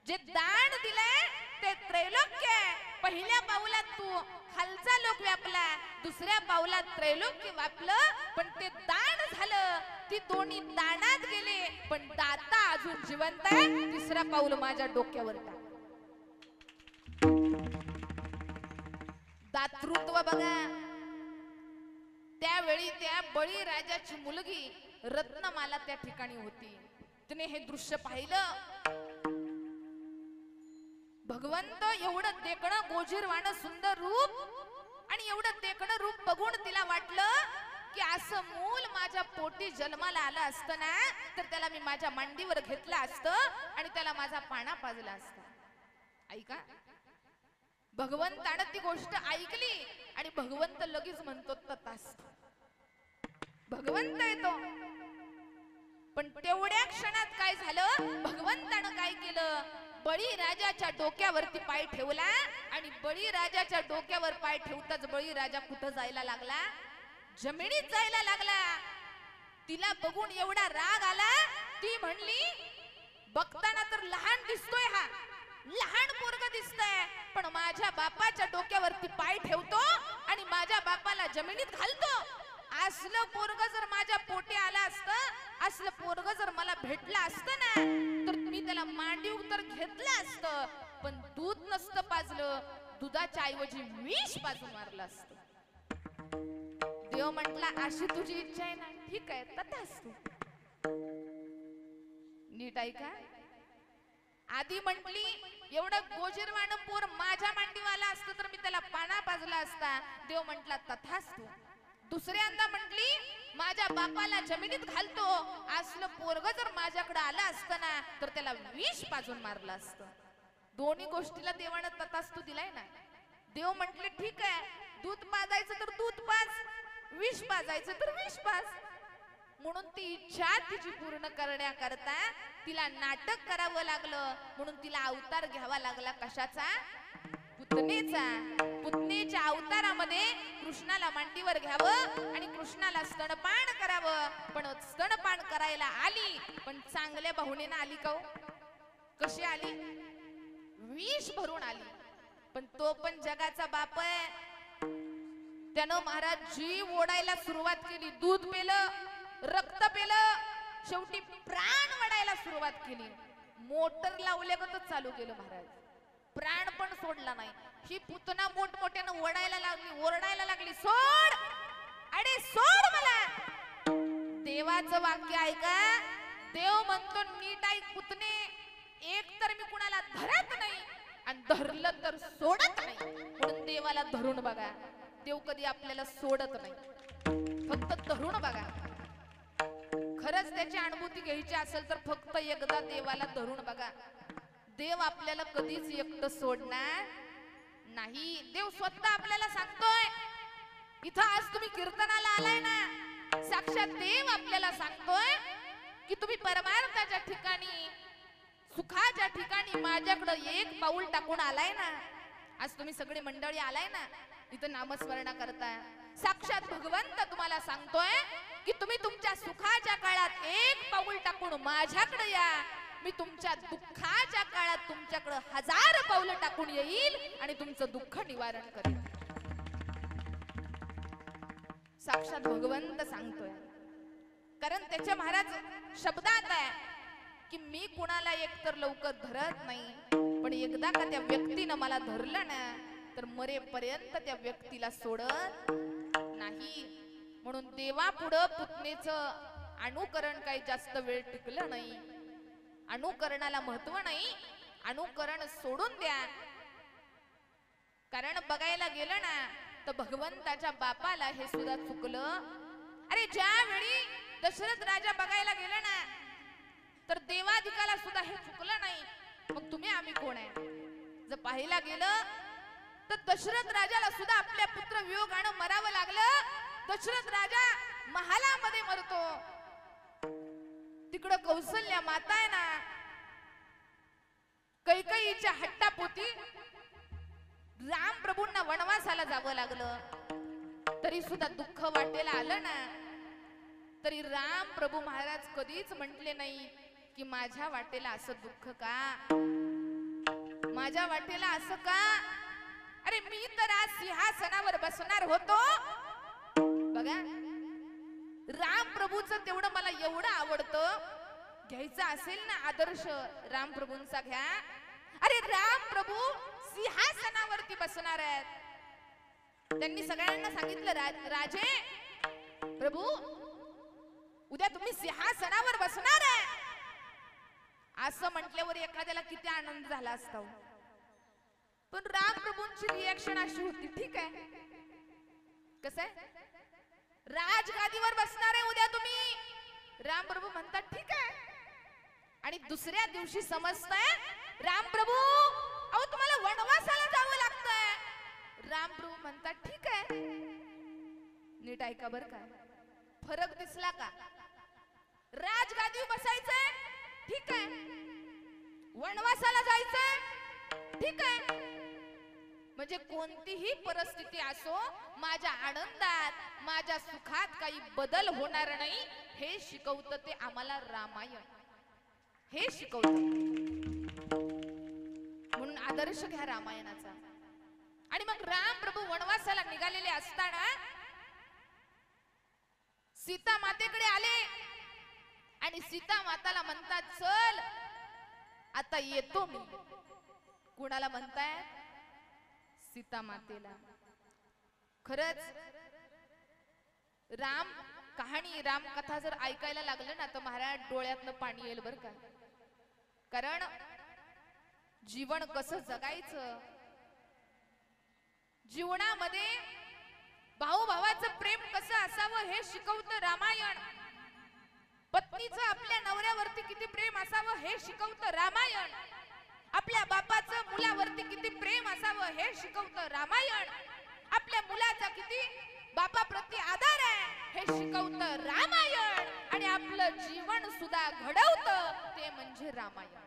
जे दान दिलंय ते त्रैलोक्य आहे. पहिल्या पाऊलात तू खालचा लोक व्यापला, दुसऱ्या पाऊलात त्रैलोक्य व्यापलं, पण ते दान झालं, ती दोन्ही दानात गेले, पण दाता अजून जिवंत आहे. 3रं पाऊल माझ्या डोक्यावर टाक. दातृत्व बघा. त्यावेळी त्या बळीराजाची मुलगी रत्नमाला त्या ठिकाणी होती. तिने हे दृश्य पाहिलं. भगवंत एवढं देखणं गोजीरवाणं सुंदर रूप आणि एवढं देखणं रूप बघून तिला वाटलं की असं मूल माझ्या पोटी जन्माला आलं असतं ना तर त्याला मी माझ्या मांडीवर घेतलं असतं आणि त्याला माझा पाना पाजला असता. ऐका, भगवंतानं ती गोष्ट ऐकली आणि भगवंत लगेच म्हणतो तथास्तु. भगवंत येतो, पण तेवढ्या क्षणात काय झालं, भगवंतानं काय केलं, बळीराजाच्या डोक्यावरती पाय ठेवला आणि बळीराजाच्या डोक्यावर पाय ठेवताच बळीराजा कुठं जायला लागला, जमिनीत जायला लागला. तिला बघून एवढा राग आला, ती म्हणली बघताना तर लहान दिसतोय, हा लहान पोरग दिसतंय, पण माझ्या बापाच्या डोक्यावरती पाय ठेवतो आणि माझ्या बापाला जमिनीत घालतो. असलं पोरग जर माझ्या पोटी आला असतं, असलं पोरग जर मला भेटलं असतं ना तर मी त्याला मांडीवर तर घेतलं असतं, पण दूध नसतं पाजलं, दुधाच्या ऐवजी विष पाजून मारलं असतं. देव म्हटला अशी तुझी इच्छा आहे ना, ठीक आहे तथास्तु. नीट ऐका, आधी म्हटली एवढं गोजीरवाणं पोर माझ्या मांडीवाला असतं तर मी त्याला पाना पाजला असता. देव म्हटला तथास्तु. दुसऱ्यांदा म्हटली माझ्या बापाला जमिनीत घालतो, असलं पोरग जर माझ्याकडे आलं असतं ना तर त्याला विष पाजून मारलं असतं. दोन्ही गोष्टीला देवानं तथास्तु दिलाय ना. देव म्हटले ठीक आहे, दूध पाजायचं तर दूध पाज, विष पाजायचं तर विष पाज. म्हणून ती इच्छा तिची पूर्ण करण्याकरता तिला नाटक करावं लागलं. म्हणून तिला अवतार घ्यावा लागला. कशाचा? पुतनेचा. पुतनेच्या अवतारामध्ये कृष्णाला मांडीवर घ्यावं आणि कृष्णाला स्तनपान करावं. पण स्तनपान करायला आली, पण चांगल्या बाहुनेनं आली का? कशी आली? विष भरून आली. पण तो पण जगाचा बाप आहे. त्यानं महाराज जीव ओढायला सुरुवात केली. दूध पेलं, रक्त पेलं, शेवटी प्राण वडायला सुरुवात केली. मोटर लावल्यागतच चालू केलं महाराज. प्राण पण सोडला नाही. ही पुतना मोठमोठ्यानं ओढायला लागली, ओरडायला लागली, सोड, अरे सोड मला. देवाचं वाक्य ऐका. देव म्हणतो नीट ऐक पुतणे, एक तर मी कुणाला धरत नाही आणि धरलं तर सोडत नाही. म्हणून देवाला धरून बघा. देव कधी आपल्याला सोडत नाही, फक्त धरून बघा. खरंच त्याची अनुभूती घ्यायची असेल तर फक्त एकदा देवाला धरून बघा. देव आपल्याला कधीच एकटं सोडणार नाही. देव स्वतः आपल्याला सांगतोय. इथं आज तुम्ही कीर्तनाला आलाय ना, साक्षात देव आपल्याला सांगतोय की तुम्ही परमार्थाच्या ठिकाणी, सुखाच्या ठिकाणी माझ्याकडे एक पाऊल टाकून आलाय ना. आज तुम्ही सगळे मंडळी आलाय ना इथं नामस्मरणा करताय. साक्षात भगवंत तुम्हाला सांगतोय की तुम्ही तुमच्या सुखाच्या काळात एक पाऊल टाकून माझ्याकडे या. मी तुमच्या दुःखाच्या काळात तुमच्याकडे 1000 पावलं टाकून येईल आणि तुमचं दुःख निवारण करेल. साक्षात भगवंत सांगतोय. कारण त्याच्या महाराज शब्दात आहे की मी कुणाला एकतर लवकर धरत नाही, पण एकदा का त्या व्यक्तीनं मला धरलं ना तर मरेपर्यंत त्या व्यक्तीला सोडत नाही. म्हणून देवा पुढं पुतनेचं अनुकरण काही जास्त वेळ टिकलं नाही. अनुकरणाला महत्व नाही. अनुकरण सोडून द्या. कारण बघायला गेलं ना तर भगवंताच्या बापाला हे सुद्धा चुकलं. अरे ज्यावेळी दशरथ राजा बघायला गेला ना तर देवाधिकाला सुद्धा हे चुकलं नाही. मग तुम्ही आम्ही कोण आहे? जर पाहायला गेलं तर दशरथ राजाला सुद्धा आपल्या पुत्र वियोगानं मरावं लागलं. दशरथ राजा महालामध्ये मरतो. तिकडं कौसल्या माता आहे ना, कैकेयीच्या हट्टापोटी राम प्रभूंना वनवासाला जावं लागलं. तरी सुद्धा दुःख वाटेला आलं ना तरी राम प्रभू महाराज कधीच म्हटले नाही की माझ्या वाटेला असं दुःख का, माझ्या वाटेला असं का. अरे मी तर आज सिंहासनावर बसणार होतो. बघा, राम प्रभूचं तेवढं मला एवढं आवडतं. घ्यायचं असेल ना आदर्श राम प्रभूंचा घ्या. अरे राम प्रभू सिंहासनावरती बसणार आहेत. त्यांनी सगळ्यांना सांगितलं राजे प्रभू उद्या तुम्ही सिंहासनावर बसणार आहे. असं म्हटल्यावर एखाद्याला किती आनंद झाला असता हो. पण रामप्रभूंची रिएक्शन अशी होती, ठीक आहे कसं आहे, राजगादीवर बसणार आहे उद्या तुम्ही. रामप्रभू म्हणतात ठीक आहे. आणि दुसऱ्या दिवशी समजतंय रामप्रभू अहो तुम्हाला वनवासाला जावं लागतंय. रामप्रभू म्हणतात ठीक आहे. नीट ऐका बर का, फरक दिसला का? राजगादीवर बसायचंय ठीक आहे, वनवासाला जायचंय ठीक आहे. म्हणजे कोणतीही परिस्थिती असो, माझ्या आनंदात माझ्या सुखात काही बदल होणार नाही हे शिकवतं ते आम्हाला रामायण. हे शिकवतं. म्हणून आदर्श घ्या रामायणाचा. आणि मग राम प्रभू वनवासाला निघालेले असताना सीता मातेकडे आले आणि सीता माताला म्हणतात चल आता येतो मी. कुणाला म्हणताय? सीता मातेला. खरंच राम कहाणी राम कथा जर ऐकायला लागलं ना तर महाराज डोळ्यातनं पाणी येईल बर का. कारण जीवन कसं जगायचं, जीवनामध्ये भाऊ-भावाचं प्रेम कसं असावं हे शिकवतं रामायण. पत्नीचं आपल्या नवऱ्यावरती किती प्रेम असावं हे शिकवतं रामायण. आपल्या बापाचं मुलावरती किती प्रेम असावं हे शिकवतं रामायण. आपल्या मुलाचा किती बापाप्रती आदर आहे हे शिकवतं रामायण. आणि आपलं जीवन सुद्धा घडवतं ते म्हणजे रामायण.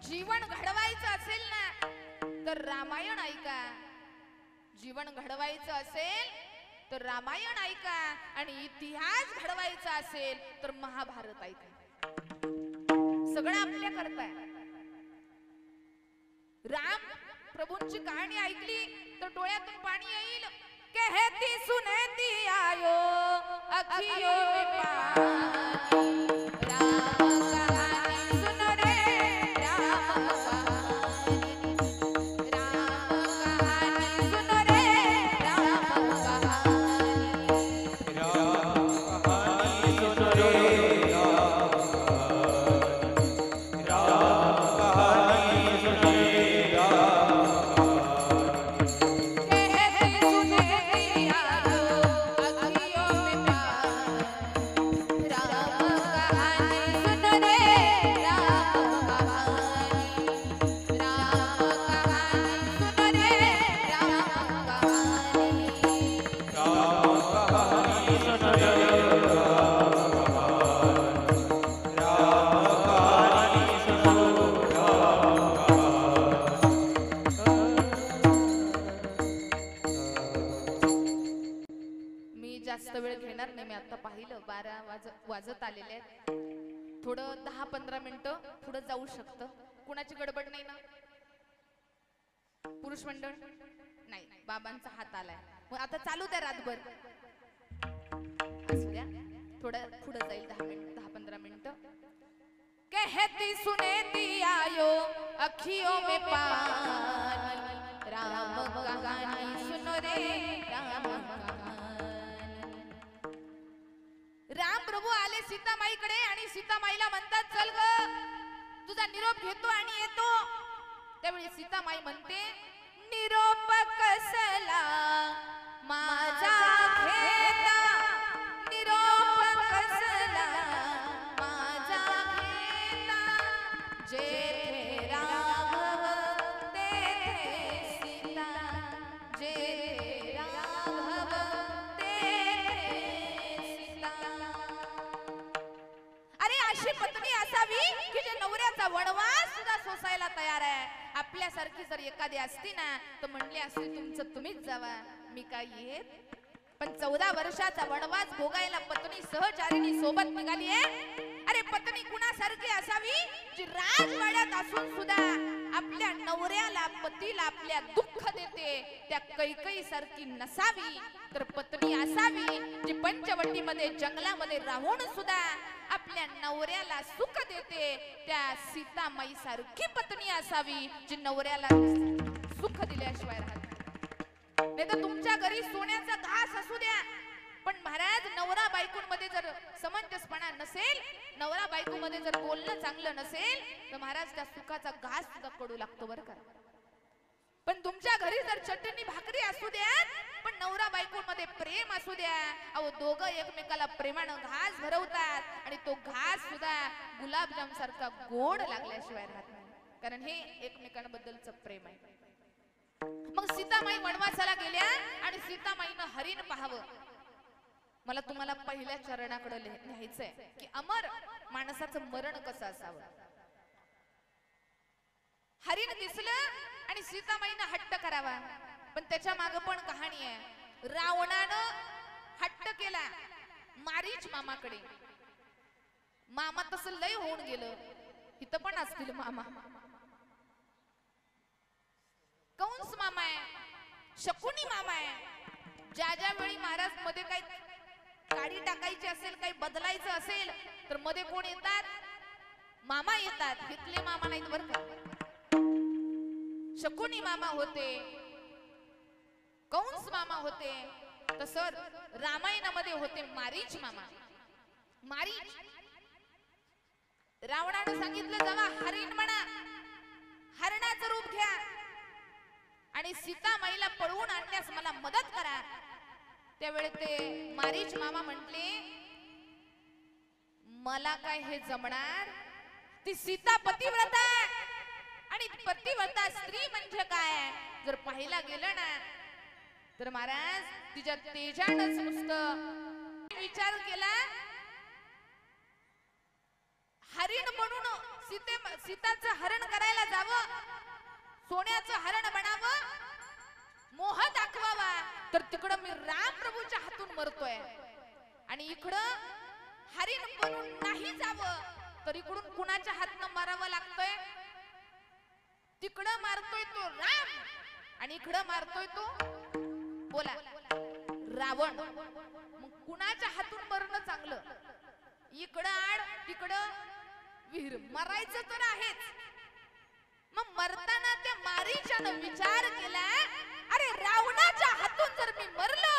जीवन घडवायचं असेल ना तर रामायण ऐका. जीवन घडवायचं असेल तर रामायण ऐका. आणि इतिहास घडवायचा असेल तर महाभारत ऐका. सगळं आपल्या करताय. राम प्रभूंची कहाणी ऐकली तर डोळ्यातून पाणी येईल. कहती सुनती आयो अखियों में पानी. राम कहानी सुन रे राम कहानी. राम कहानी सुन रे राम कहानी. राम कहानी सुन रे जास्त वेळ घेणार नाही. मी आता पाहिलं 12 वाजत आलेले आहेत. थोडं 10-15 मिनिटं पुढे जाऊ शकतं. कुणाची गडबड नाही ना? पुरुष मंडळ नाही. बाबांचा हात आलाय. मग आता चालू द्या रातभर. असू द्या. थोडं पुढे जाईल 10-15 मिनिटं. कहती सुनेती आयो अखियों में पानी. राम कहानी सुनो रे राम कहानी. राम प्रभू आले सीतामाईकडे आणि सीतामाईला म्हणतात चल ग तुझा निरोप घेतो आणि येतो. त्यावेळी सीतामाई म्हणते निरोप कसला माझा घेता. निरोप कसला माझा घेता. जेथे राघव तेथे सीता. जेथे राघव अशी पत्नी असावी की जे नवऱ्याचा वनवास सुद्धा सोसायला तयार आहे. आपल्यासारखी जर एखादी असती ना तर म्हणली असती तुमचं तुम्हीच जावा मी काय येत. पण 14 वर्षाचा वनवास भोगायला पत्नी सहचारिणी सोबत निघाली आहे. अरे पत्नी कुणासारखी असावी जी राजवाड्यात असून सुद्धा आपल्या नवऱ्याला पतीला आपल्या दुःख देते. त्या कैकई सारखी नसावी तर पत्नी असावी जी पंचवटीमध्ये जंगलामध्ये राहून सुद्धा आपल्या नवऱ्याला सुख देते. त्या सीतामाई सारखी पत्नी असावी जी नवऱ्याला सुख दिल्याशिवाय राहत नाही. तर तुमच्या घरी सोन्याचा घास असू द्या पण महाराज नवरा बायकोमध्ये जर समंजसपणा नसेल, नवरा बायकोमध्ये जर बोलणं चांगलं नसेल, तर महाराज त्या सुखाचा घास सुद्धा कडू लागतो बरं का. पण तुमच्या घरी जर चटणी भाकरी असू द्या, पण नवरा बायकोमध्ये प्रेम असू द्या, अहो दोघं एकमेकाला प्रेमानं घास भरवतात आणि तो घास सुद्धा गुलाबजाम सारखा गोड लागल्याशिवाय राहत नाही, कारण हे एकमेकांबद्दलचं प्रेम आहे. मग सीतामाई वनवासाला गेल्या आणि सीतामाईनं हरिण पाहावं. मला तुम्हाला पहिल्या चरणाकडे लिहायचंय की अमर माणसाचं मरण कसं असावं. हरिण दिसलं आणि सीतामाईनं हट्ट करावा, पण त्याच्या मागे पण कहाणी आहे. रावणानं हट्ट केला मारीच मामाकडे. मामा तसं लय होऊन गेलं, इथं पण असतील मामा. कंस मामा आहे, शकुनी मामा आहे. ज्या ज्या वेळी महाराज मध्ये काही काडी टाकायची असेल, काही बदलायचं असेल, तर मध्ये कोण येतात? मामा येतात. इथले मामा नाहीत बरं का. शकुनी मामा होते, कंस मामा होते, तसं रामायणामध्ये होते मारीच मामा. मारीच रावणानं सांगितलं जावा हरिण म्हणा, हरणाचं रूप घ्या आणि सीतामाईला पळवून आणण्यास मला मदत करा. त्यावेळी ते मारीच मामा म्हटले, मला काय हे जमणार? ती सीता पतिव्रता आणि पतिव्रता स्त्री म्हणजे काय जर पाहिला गेलं ना, तर महाराज तिच्या तेजानच नुसतं विचार केला. हरिण म्हणून सीताचं हरण करायला जावं, सोन्याचं हरण बनावं, मोह दाखवावा, तर तिकडं मी राम प्रभूच्या हातून मरतोय आणि इकडं हरिण बनून नाही जावं, तर इकडून कुणाच्या हातनं मारावं लागतोय? तिकडं मारतोय तो राम आणि इकडं मारतोय तो बोला रावण. मग कुणाच्या हातून मरणं चांगलं? इकडं आड तिकडं विहीर, मरायचं तर आहेच. मग मरताना त्या मारीच्यानं विचार केला, अरे रावणाच्या हातून जर मी मरलो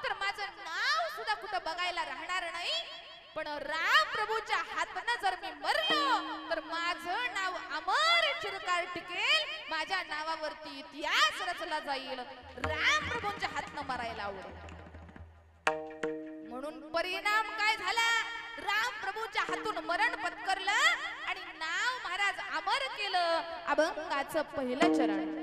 तर माझं नाव सुद्धा कुठं बघायला राहणार नाही, पण राम प्रभूच्या हातनं जर मी मरलो तर माझं नाव अमर चिरकाल टिकेल, माझ्या नावावरती इतिहास रचला जाईल. राम प्रभूंच्या हातनं मरायला आवडेल. म्हणून परिणाम काय झाला? राम प्रभूच्या हातून मरण पत्करलं आणि नाव महाराज अमर केलं. अभंगाचं पहिलं चरण.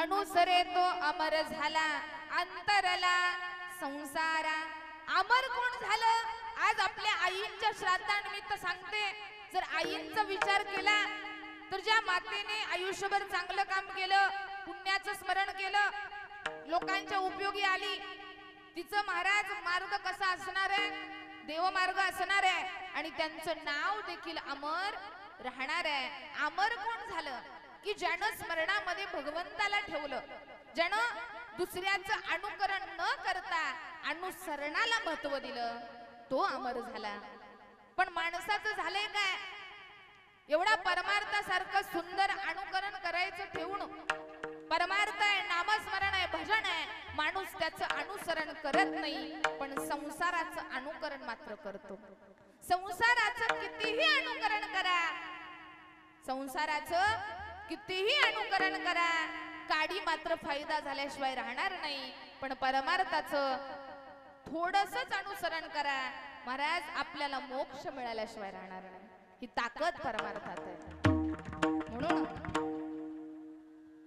अनुसरे तो अमर झाला अंतरला संसारा. अमर कोण झालं? आज आपल्या आईंच्या श्राद्धानिमित्त सांगते. जर आईंचा विचार केला तर ज्या मातेने आयुष्यभर चांगलं काम केलं, पुण्याचं स्मरण केलं, लोकांच्या उपयोगी आली, तिचं महाराज मार्ग कसा असणार आहे? देवमार्ग असणार आहे आणि त्यांचं नाव देखील अमर राहणार आहे. अमर कोण झालं? की ज्यानं स्मरणामध्ये भगवंताला ठेवलं, ज्यानं दुसऱ्याचं अनुकरण न करता अनुसरणाला महत्व दिलं, तो अमर झाला. पण माणसाचं झालंय काय? एवढा परमार्थासारखं सुंदर अनुकरण करायचं ठेवून, परमार्थ आहे, नामस्मरण आहे, भजन आहे, माणूस त्याचं अनुसरण करत नाही, पण संसाराचं अनुकरण मात्र करतो. संसाराचं कितीही अनुकरण करा, संसाराचं कितीही अनुकरण करा, काडी मात्र फायदा झाल्याशिवाय राहणार नाही. पण परमार्थाचं थोडंसंच अनुसरण करा, महाराज आपल्याला मोक्ष मिळाल्याशिवाय राहणार नाही. ही ताकद परमार्थात आहे. म्हणून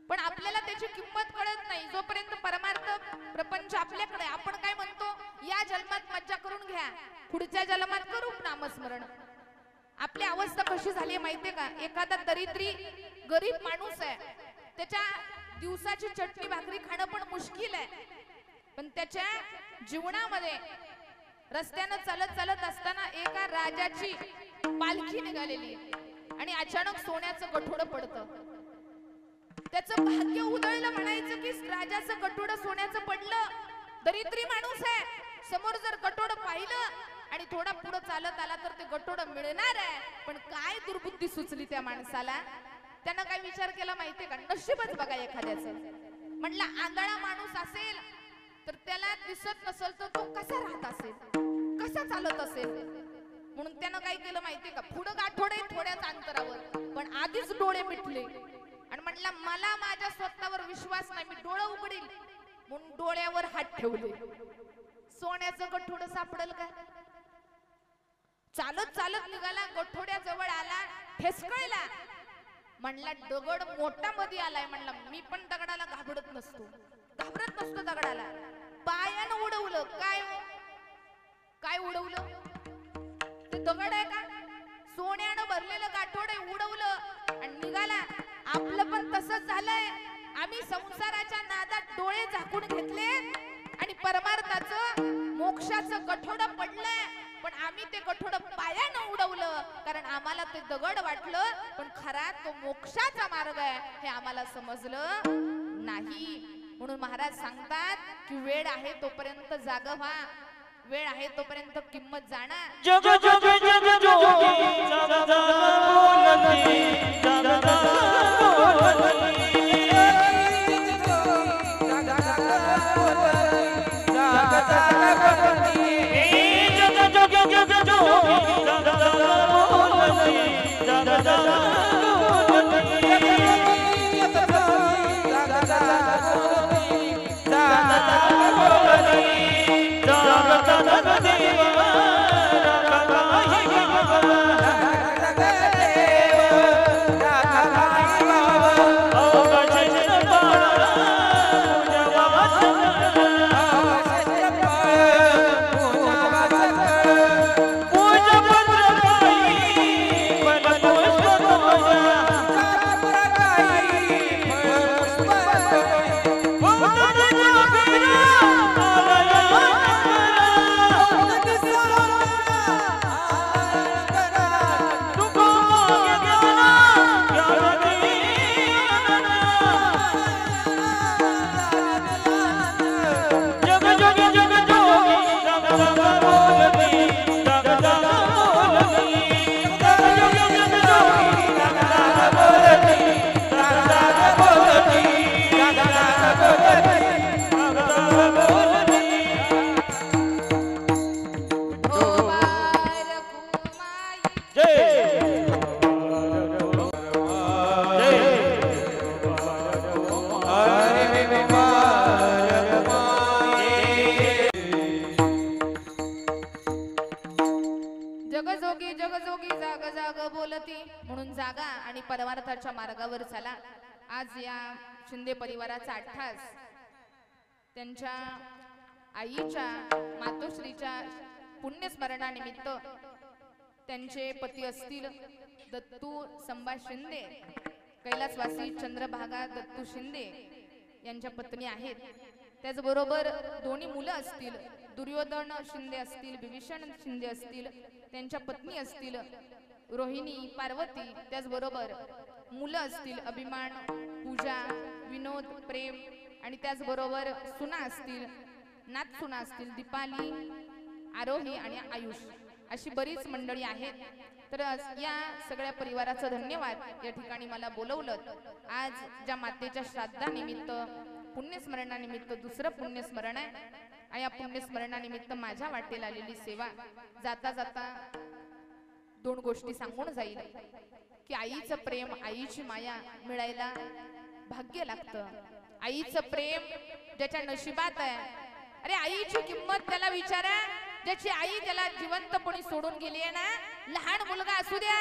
पण आपल्याला त्याची किंमत कळत नाही. जोपर्यंत परमार्थ प्रपंच आपल्याकडे, आपण काय म्हणतो, या जन्मात मज्जा करून घ्या, पुढच्या जन्मात करू नामस्मरण. आपली अवस्था कशी झाली माहितीये का? एखादा दरिद्री गरीब माणूस आहे, त्याच्या दिवसाची चटणी भाकरी खाणं पण मुश्किल आहे, पण त्याच्या जीवनामध्ये रस्त्यानं चालत चालत असताना एका राजाची पालखी निघालेली आणि अचानक सोन्याचं गठोडं पडतं. त्याचं भाग्य उधळलं म्हणायचं की राजाचं गठोडं सोन्याचं पडलं. दरिद्री माणूस आहे, समोर जर गठोडं पाहिलं आणि थोडा पुढे चालत आला तर ते गठोडं मिळणार आहे. पण काय दुर्बुद्धी सुचली त्या माणसाला? त्यानं काय विचार केला माहितीये का? नशीबच बघा एखाद्याचं. म्हणला आंधळा माणूस असेल तर त्याला दिसत नसेल तर तो कसा राहत असेल, कसा चालत असेल. म्हणून त्यानं काय केलं माहितीये का? पुढं गाठोडे थोड्याच अंतरावर, पण आधीच डोळे मिटले आणि म्हणला मला माझ्या स्वतःवर विश्वास नाही, मी डोळं उघडील. म्हणून डोळ्यावर हात ठेवले. सोन्याचं गठोडं सापडेल का? चालत चालत निघाला, गठोड्याजवळ आला, ठेसकळला. म्हणला दगड मोठा मध्ये आलाय. म्हणला मी पण दगडाला घाबरत नसतो दगडाला. पायानं उडवलं. काय उडवलं? ते दगड आहे का? सोन्यानं भरलेलं गाठोडे उडवलं आणि निघाला. आपलं पण तसंच झालंय. आम्ही संसाराच्या नादात डोळे झाकून घेतले आणि परमार्थाचं मोक्षाचं गठोडं पडलंय, पण आम्ही ते गठोडं पायानं उडवलं, कारण आम्हाला ते दगड वाटलं, पण खरा तो मोक्षाचा मार्ग आहे हे आम्हाला समजलं नाही. म्हणून महाराज सांगतात की वेळ आहे तोपर्यंत जागा व्हा, वेळ आहे तोपर्यंत किंमत जाणा. जग जग जग जोगी जग जग बोलती जग जग बोलती जगजोगी जाग जाग बोलती. म्हणून जागा आणि परमार्थाच्या मार्गावर चला. आज या शिंदे परिवाराचा 88 त्यांच्या आईच्या मातोश्रीच्या पुण्यस्मरणानिमित्त त्यांचे पती असतील दत्तू संभा शिंदे, कैलासवासी चंद्रभागा दत्तू शिंदे यांच्या पत्नी आहेत. त्याचबरोबर दोन्ही मुलं असतील, दुर्योधन शिंदे असतील, विभीषण शिंदे असतील, त्यांच्या पत्नी असतील रोहिणी, पार्वती. त्याचबरोबर मुलं असतील अभिमान, पूजा, विनोद, प्रेम आणि त्याचबरोबर सुना असतील, नातसुना असतील दीपाली, आरोही आणि आयुष. अशी बरीच मंडळी आहेत. तर या सगळ्या परिवाराचं धन्यवाद. या ठिकाणी मला बोलवलं. आज ज्या मातेच्या श्राद्धानिमित्त, पुण्यस्मरणानिमित्त दुसरं पुण्यस्मरण आहे आणि या पुण्यस्मरणानिमित्त माझ्या वाटेला आलेली सेवा. जाता जाता 2 गोष्टी सांगून जाईल की आईचं प्रेम, आईची माया मिळायला भाग्य लागतं. आईचं प्रेम ज्याच्या नशिबात आहे, अरे आईची किंमत त्याला विचारा ज्याची आई त्याला जिवंतपणी सोडून गेली आहे ना. लहान मुलगा असू द्या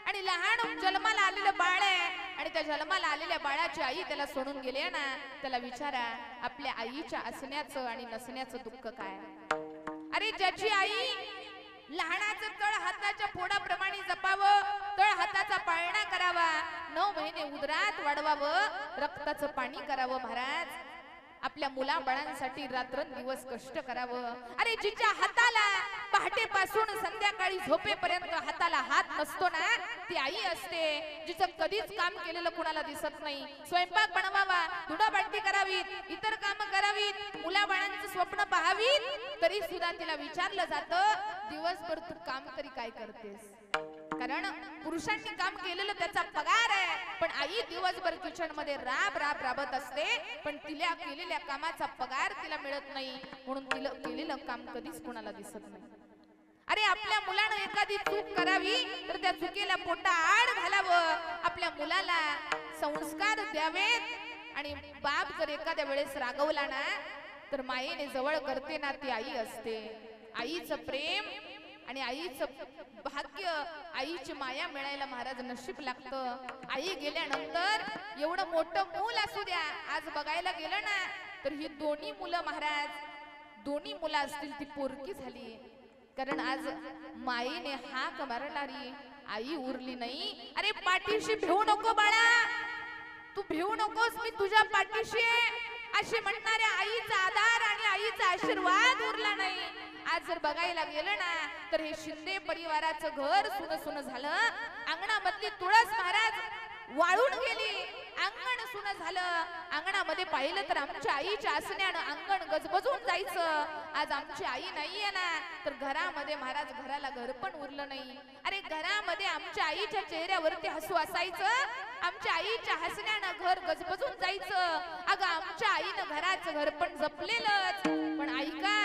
आणि लहान जन्माला आलेलं बाळ आहे आणि त्या जन्माला आलेल्या बाळाची आई त्याला सोडून गेली आहे ना, त्याला विचारा आपल्या आईच्या असण्याचं आणि नसण्याचं दुःख काय. अरे ज्याची आई लहानाचं तळ हाताच्या फोडाप्रमाणे जपावं, तळ हाताचा पाळणा करावा, 9 महिने उदरात वाढवावं, रक्ताचं पाणी करावं महाराज, आपल्या मुलाबाळांसाठी रात्रंदिवस कष्ट करावं. अरे जिच्या हाताला पहाटेपासून संध्याकाळी झोपेपर्यंत हाताला हात नसतो ना, ती आई असते. जिचं कधीच काम केलेलं कुणाला दिसत नाही. स्वयंपाक बनवावा, धुडाभांडी करावीत, इतर काम करावीत, मुलाबाळांचं स्वप्न पाहावीत, तरी सुद्धा तिला विचारलं जातं दिवसभर तू काम तरी काय करतेस. कारण पुरुषांनी काम केलेलं त्याचा पगार आहे, पण आई दिवसभर किचन मध्ये राबत असते, पण तिला केलेल्या कामाचा पगार तिला मिळत नाही, म्हणून तिला केलेलं काम कधीच कोणाला दिसत नाही. अरे आपल्या मुलानं एखादी चूक करावी तर त्या चुकीला पोटा आड घालावं, आपल्या मुलाला संस्कार द्यावेत. आणि बाप जर एखाद्या वेळेस रागवला ना तर मायेने जवळ करते ना, ती आई असते. आईचं प्रेम आणि आईचं भाग्य, आईची माया मिळायला महाराज नशीब लागतं. आई गेल्यानंतर एवढं मोठं मूल असू द्या, आज बघायला गेलं ना तर ही दोन्ही मुलं महाराज, दोन्ही मुलं असतील ती पोरकी झाली. कारण आज माईने हाक मारणारी आई उरली नाही. अरे पाठीशी भिवू नको बाळा, तू भिवू नकोस, मी तुझ्या पाठीशी आहे अशी म्हणणाऱ्या आईचा आधार आणि आईचा आशीर्वाद उरला नाही. आज जर बघायला गेलं ना तर हे शिंदे परिवाराचं घर सुन झालं. अंगणामधली तुळस महाराज वाळून गेली, अंगण सुन झालं. अंगणामध्ये पाहिलं तर आमच्या आईच्या असण्यानं अंगण गजबजून जायचं. आज आमची आई नाहीये ना तर घरामध्ये महाराज घराला घर पण उरलं नाही. अरे घरामध्ये आमच्या आईच्या चेहऱ्यावरती हसू असायचं, आमच्या आईच्या हसण्यानं घर गजबजून जायचं. अगं आमच्या आईनं घराचं घर पण जपलेलंच, पण ऐका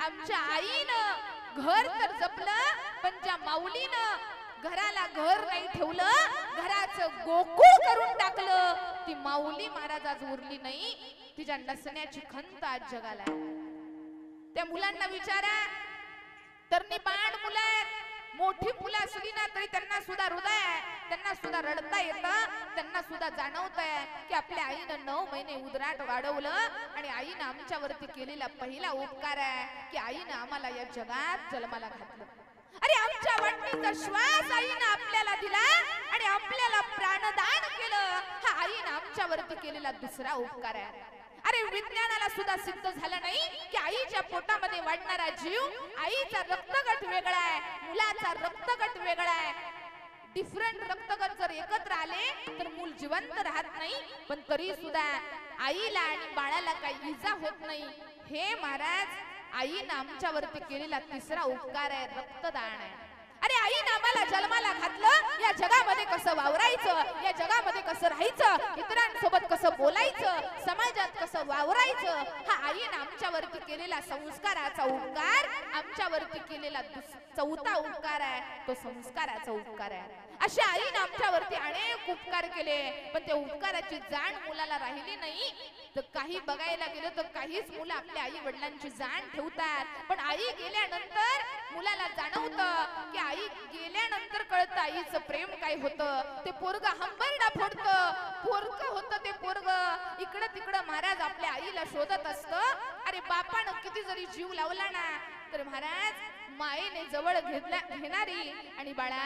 आमच्या आईनं घर तर जपलं, पण ज्या माऊलीनं घराला घर नाही ठेवलं, घराचं गोकुळ करून टाकलं, ती माऊली महाराज आज उरली नाही. तिच्या नसण्याची खंत आज जगाला. त्या मुलांना विचारा, तरणीपाण मुलं आहेत, मोठी मुलं असली ना तरी त्यांना सुद्धा हृदय आहे, त्यांना सुद्धा रडता येतं, त्यांना सुद्धा जाणवत आहे की आपल्या आईनं 9 महिने उदराट वाढवलं आणि आईनं आमच्यावरती केलेला पहिला उपकार आहे की आईनं आम्हाला या जगात जन्माला घातलं. अरे आमच्या वाटणीचा श्वास आईनं आपल्याला दिला आणि आपल्याला प्राणदान केलं, हा आईनं आमच्यावरती केलेला दुसरा उपकार आहे. अरे विज्ञानाला सुद्धा सिद्ध झालं नाही की आईच्या पोटामध्ये वाढणारा जीव, आईचा रक्तगट वेगळा आहे, मुलाचा रक्तगट वेगळा आहे. डिफरंट रक्तगट जर एकत्र आले तर मूल जिवंत राहत नाही, पण तरी सुद्धा आईला आणि बाळाला काही इजा होत नाही. हे महाराज आईनं आमच्यावरती केलेला तिसरा उपकार आहे, रक्तदान आहे. अरे आईनं आम्हाला जन्माला घातलं, या जगामध्ये कसं वावरायचं, या जगामध्ये कसं राहायचं, इतरांसोबत कसं बोलायचं, समाजात कसं वावरायचं, हा आईनं आमच्यावरती केलेला संस्काराचा उपकार, आमच्यावरती केलेला चौथा उपकार आहे, तो संस्काराचा उपकार आहे. अशा आईनं आमच्यावरती अनेक उपकार केले, पण त्या उपकाराची जाण मुलाला राहिली नाही. तर काही बघायला गेलं तर काहीच मुलं आपल्या आई वडिलांची जाण ठेवतात, पण आई गेल्यानंतर मुलाला जाणवतं की आई गेल्यानंतर कळतं आईचं प्रेम काय होतं. ते पोरग हंबरडा फोडतं, पोरग होतं इकडं तिकडं महाराज आपल्या आईला शोधत असत. अरे बापानं किती जरी जीव लावला ना तर महाराज मायेने जवळ घेणारी आणि बाळा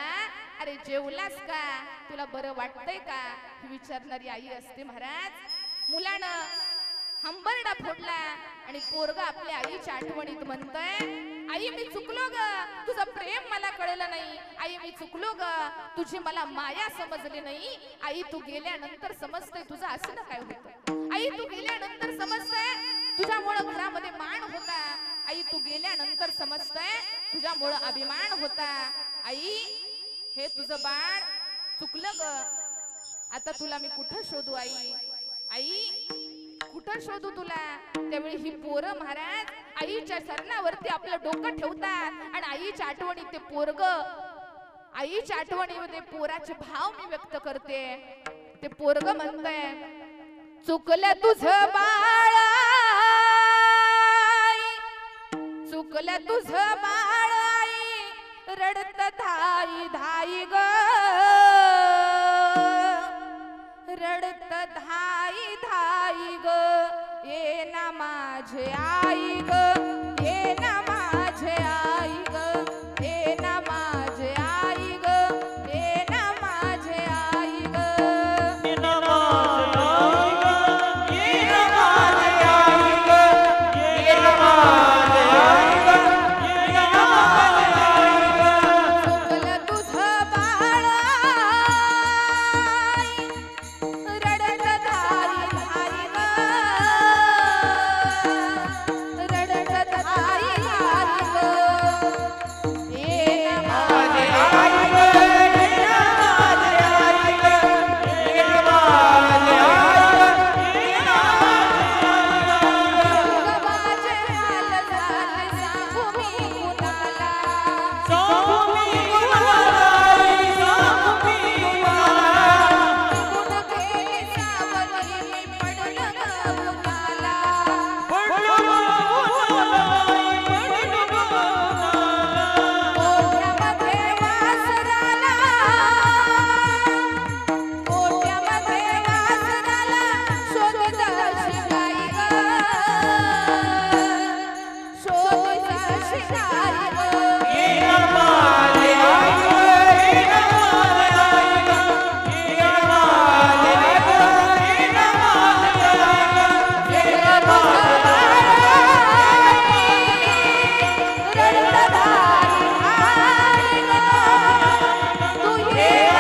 अरे जेवलास का, तुला बरं वाटतंय का ही विचारणारी आई असते महाराज. मुलानं हंबरडा फोडला आणि पोरगा आपल्या आईच्या आठवणीत म्हणतोय, आई मी चुकलो ग, तुझं प्रेम मला कळलं नाही. आई मी चुकलो ग, तुझी मला माया समजली नाही. आई तू गेल्यानंतर समजतंय तुझं असं काय होतं. आई तू गेल्यानंतर समजतंय तुझ्यामुळं घरामध्ये मान होता. आई तू गेल्यानंतर समजतंय तुझ्यामुळं अभिमान होता. आई हे तुझं बाळ चुकलं ग, आता तुला मी कुठं शोधू आई. आई कुठं शोधू तुला. त्यावेळी ही पोरं महाराज आईच्या सरणावरती आपलं डोकं ठेवतात आणि आईच्या आठवणी ते पोरग आईच्या आठवणीमध्ये पोराचे भाव मी व्यक्त करते. ते पोरग म्हणतंय, चुकलं तुझं बाळ, चुकलं तुझं बाळ, रडत धाई धाई ग, रडत धाई धाई ग, ये ना माझे आई ग, ये ना माझे आई ग, ये ना माझे आई ग, ये ना माझे आई ग, ये ना माझे आई ग, ये ना माझे आई ग, ये ना माझे आई ग, ये ना माझे आई ग. चुकलं तुझं बाळ, रडत धाई धाई ग, रडत धाई धाई ग, ये ना माझे आई ग, ये ना माझे आई ग, ये ना माझे आई ग, ये ना माझे हाल झाले सांगू मी कुणाला, सांगू मी कुणाला, सांगू मी कुणाला. कुण गेली सावली मी पडलं ग कुणाला, पडलो कुणाला, पडलो कुणाला. कोट्यामध्ये वासराला, कोट्यामध्ये वासराला शोधित शिकाई ग, शोधित शिकाई ग, ये ना माझे आई ग, ये ना माझे आई ग, ये ना माझे आई ग, ये ना माझे आई ग, ये ना माझे रडत धाई धाई ग, तू ये ना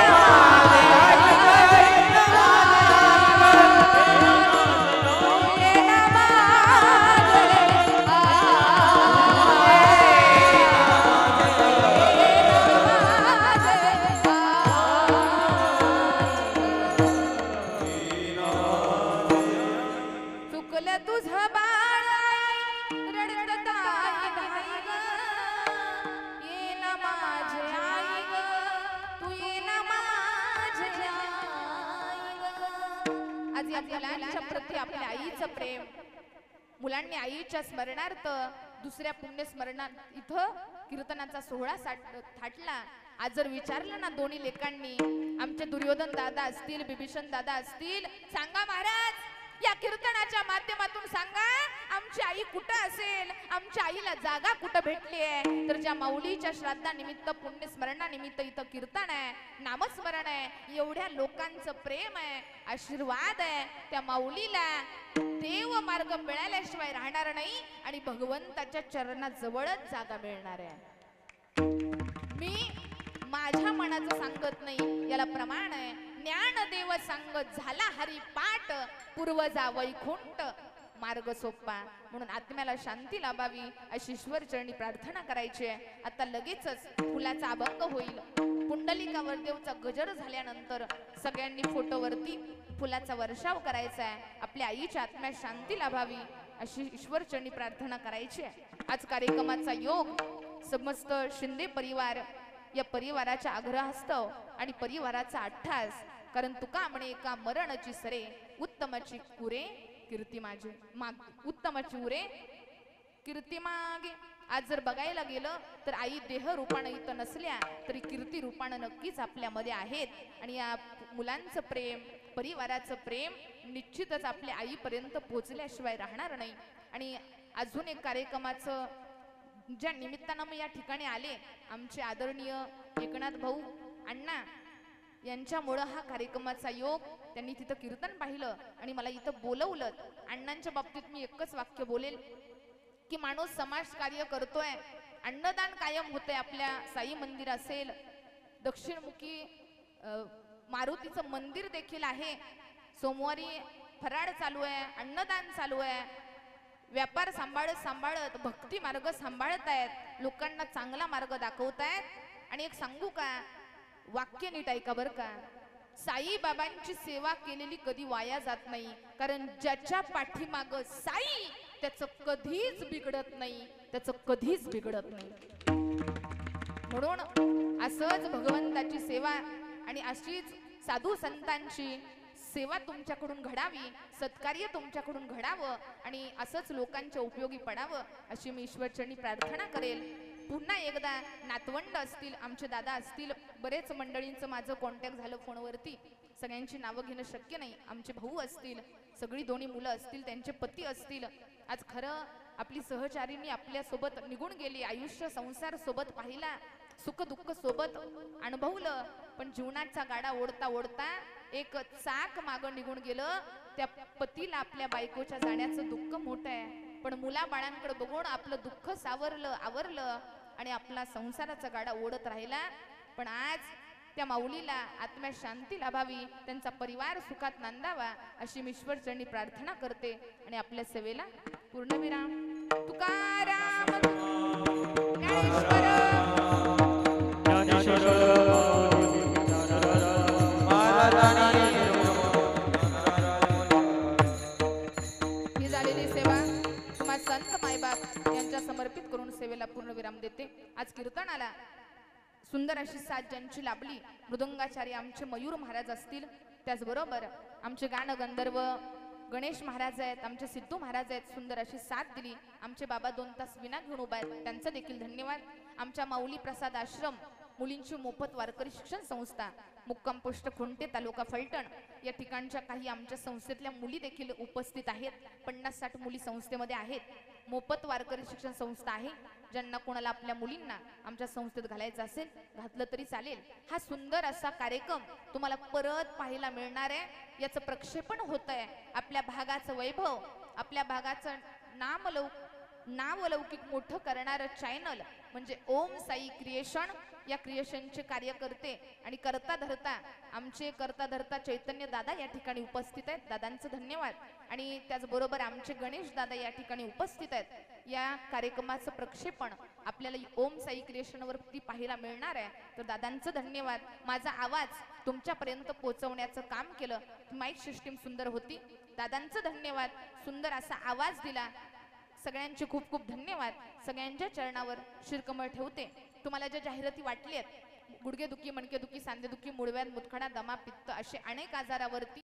चुकलं तुझं बाळ, रडत धाई धाई ग, ये ना माझे आई ग, तू ये ना माझे आई ग. आज या मुलांच्या प्रती आपल्या आईचं प्रेम, मुलांनी आईच्या स्मरणार्थ दुसऱ्या पुण्य स्मरणात इथं कीर्तनाचा सोहळा थाटला. आज जर विचारलं ना दोन्ही लेकांनी, आमचे दुर्योधन दादा असतील, बिभीषण दादा असतील, सांगा महाराज या कीर्तनाच्या माध्यमातून सांगा आमची आई कुठं असेल, आमच्या आईला जागा कुठं भेटली आहे. तर ज्या माऊलीच्या श्राद्धानिमित्त पुण्यस्मरणानिमित्त इथं कीर्तन आहे, नामस्मरण आहे, एवढ्या लोकांचं प्रेम आहे, आशीर्वाद आहे, त्या माऊलीला देव मार्ग मिळाल्याशिवाय राहणार नाही आणि भगवंताच्या चरणाजवळच जागा मिळणार आहे. मी माझ्या मनाचं सांगत नाही, याला प्रमाण आहे ज्ञानदेव सांगत झाला हरी पाठ, पूर्वजा वैकुंठ मार्ग सोपा. म्हणून आत्म्याला शांती लाभावी अशी ईश्वर चरणी प्रार्थना करायची आहे. आता लगेचच फुलाचा अभंग होईल. पुंडलिका वरदेवचा गजर झाल्यानंतर सगळ्यांनी फोटोवरती फुलाचा वर्षाव करायचा आहे. आपल्या आईच्या आत्म्यात शांती लाभावी अशी ईश्वर चरणी प्रार्थना करायची आहे. आज कार्यक्रमाचा योग समस्त शिंदे परिवार या परिवाराच्या आग्रहास्तव आणि परिवाराचा अट्ठास, कारण तुका म्हणे का मरणची सरे, उत्तमाची कुरे कीर्ती माझे माग, उत्तमाची उरे कीर्ती मागे. आज जर बघायला गेलं तर आई देह रूपानं इथं नसल्या तरी कीर्ती रूपानं नक्कीच आपल्यामध्ये आहेत. आणि या मुलांचं प्रेम, परिवाराचं प्रेम निश्चितच आपल्या आईपर्यंत पोहोचल्याशिवाय राहणार नाही. आणि अजून एक कार्यक्रमाचं ज्या निमित्तानं मी या ठिकाणी आले, आमचे आदरणीय एकनाथ भाऊ अण्णा यांच्यामुळं हा कार्यक्रमाचा योग, त्यांनी तिथं कीर्तन पाहिलं आणि मला इथं बोलवलं. अण्णांच्या बाबतीत मी एकच वाक्य बोलेल की माणूस समाज कार्य करतोय, अन्नदान कायम होते. आपल्या साई मंदिर असेल, दक्षिणमुखी मारुतीचं मंदिर देखील आहे. सोमवारी फराळ चालू आहे, अन्नदान चालू आहे. व्यापार सांभाळत सांभाळत भक्ती मार्ग सांभाळतायत, लोकांना चांगला मार्ग दाखवतायत. आणि एक सांगू का, वाक्य नीट ऐका बरं का, साई बाबांची सेवा केलेली कधी वाया जात नाही. कारण ज्याच्या पाठीमाग साई, त्याचं कधीच बिघडत नाही, त्याचं कधीच बिघडत नाही. म्हणून असंच भगवंताची सेवा आणि अशीच साधू संतांची सेवा तुमच्याकडून घडावी, सत्कार्य तुमच्याकडून घडावं आणि असंच लोकांच्या उपयोगी पडावं अशी मी ईश्वरचरणी प्रार्थना करेल. पुन्हा एकदा नातवंड असतील, आमचे दादा असतील, बरेच मंडळींचं माझं कॉन्टॅक्ट झालं फोनवरती, सगळ्यांची नावं घेणं शक्य नाही. आमचे भाऊ असतील, सगळी दोन्ही मुलं असतील, त्यांचे पती असतील. आज खरं आपली सहचारिणी आपल्या सोबत निघून गेली, आयुष्य संसार सोबत पाहिला, सुख दुःख सोबत अनुभवलं, पण जीवनाचा गाडा ओढता ओढता एक चाक मागं निघून गेलं. त्या पतीला आपल्या बायकोच्या जाण्याचं दुःख मोठं आहे, पण मुला बाळांकडे बघून आपलं दुःख सावरलं, आवरलं आणि आपला संसाराचा गाडा ओढत राहिला. पण आज त्या माऊलीला आत्म्यात शांती लाभावी, त्यांचा परिवार सुखात नांदावा अशी मी ईश्वरचरणी प्रार्थना करते आणि आपल्या सेवेला पूर्णविराम. तुकाराम ज्ञानेश्वर ही झालेली सेवा तुम्हा संत मायबाप यांच्या समर्पित करून सेवेला पूर्णविराम देते. आज कीर्तनाला सुंदर अशी साथ ज्यांची लाभली, मृदंगाचार्य आमचे मयूर महाराज असतील, त्याचबरोबर आमचे गान गंधर्व गणेश महाराज आहेत, आमचे सिद्धू महाराज आहेत, सुंदर अशी साथ दिली. आमचे बाबा 2 तास विना घेऊन उभा आहेत, त्यांचा देखील धन्यवाद. आमच्या माऊली प्रसाद आश्रम, मुलींची मोफत वारकरी शिक्षण संस्था, मुक्काम पोस्ट खुंटे, तालुका फलटण या ठिकाणच्या काही आमच्या संस्थेतल्या मुली देखील उपस्थित आहेत. 50-60 मुली संस्थेमध्ये आहेत. मोफत वारकरी शिक्षण संस्था आहे. ज्यांना कोणाला आपल्या मुलींना आमच्या संस्थेत घालायचं असेल, घातलं तरी चालेल. हा सुंदर असा कार्यक्रम तुम्हाला परत पाहायला मिळणार आहे. याचं प्रक्षेपण होत आहे. आपल्या भागाचं वैभव, आपल्या भागाचं नावलौकिक मोठं करणारं चॅनल म्हणजे ओम साई क्रिएशन. या क्रिएशनचे कार्यकर्ते आणि करता धरता चैतन्य दादा या ठिकाणी उपस्थित आहेत, दादांचं धन्यवाद. आणि त्याचबरोबर आमचे गणेश दादा या ठिकाणी उपस्थित आहेत. या कार्यक्रमाचं प्रक्षेपण आपल्याला ओम साई क्रिएशन वरती पाहायला मिळणार आहे, तर दादांचं धन्यवाद. माझा आवाज तुमच्यापर्यंत पोहोचवण्याचं काम केलं. माईक सिस्टीम सुंदर होती, दादांचं धन्यवाद. सुंदर असा आवाज दिला, सगळ्यांचे खूप खूप धन्यवाद. सगळ्यांच्या चरणावर शिरकमळ ठेवते. तुम्हाला ज्या जाहिराती वाटली आहेत, गुडघेदुखी, मणकेदुखी, सांधेदुखी, मुळव्याध, मुतखडा, दमा, पित्त असे अनेक आजारावरती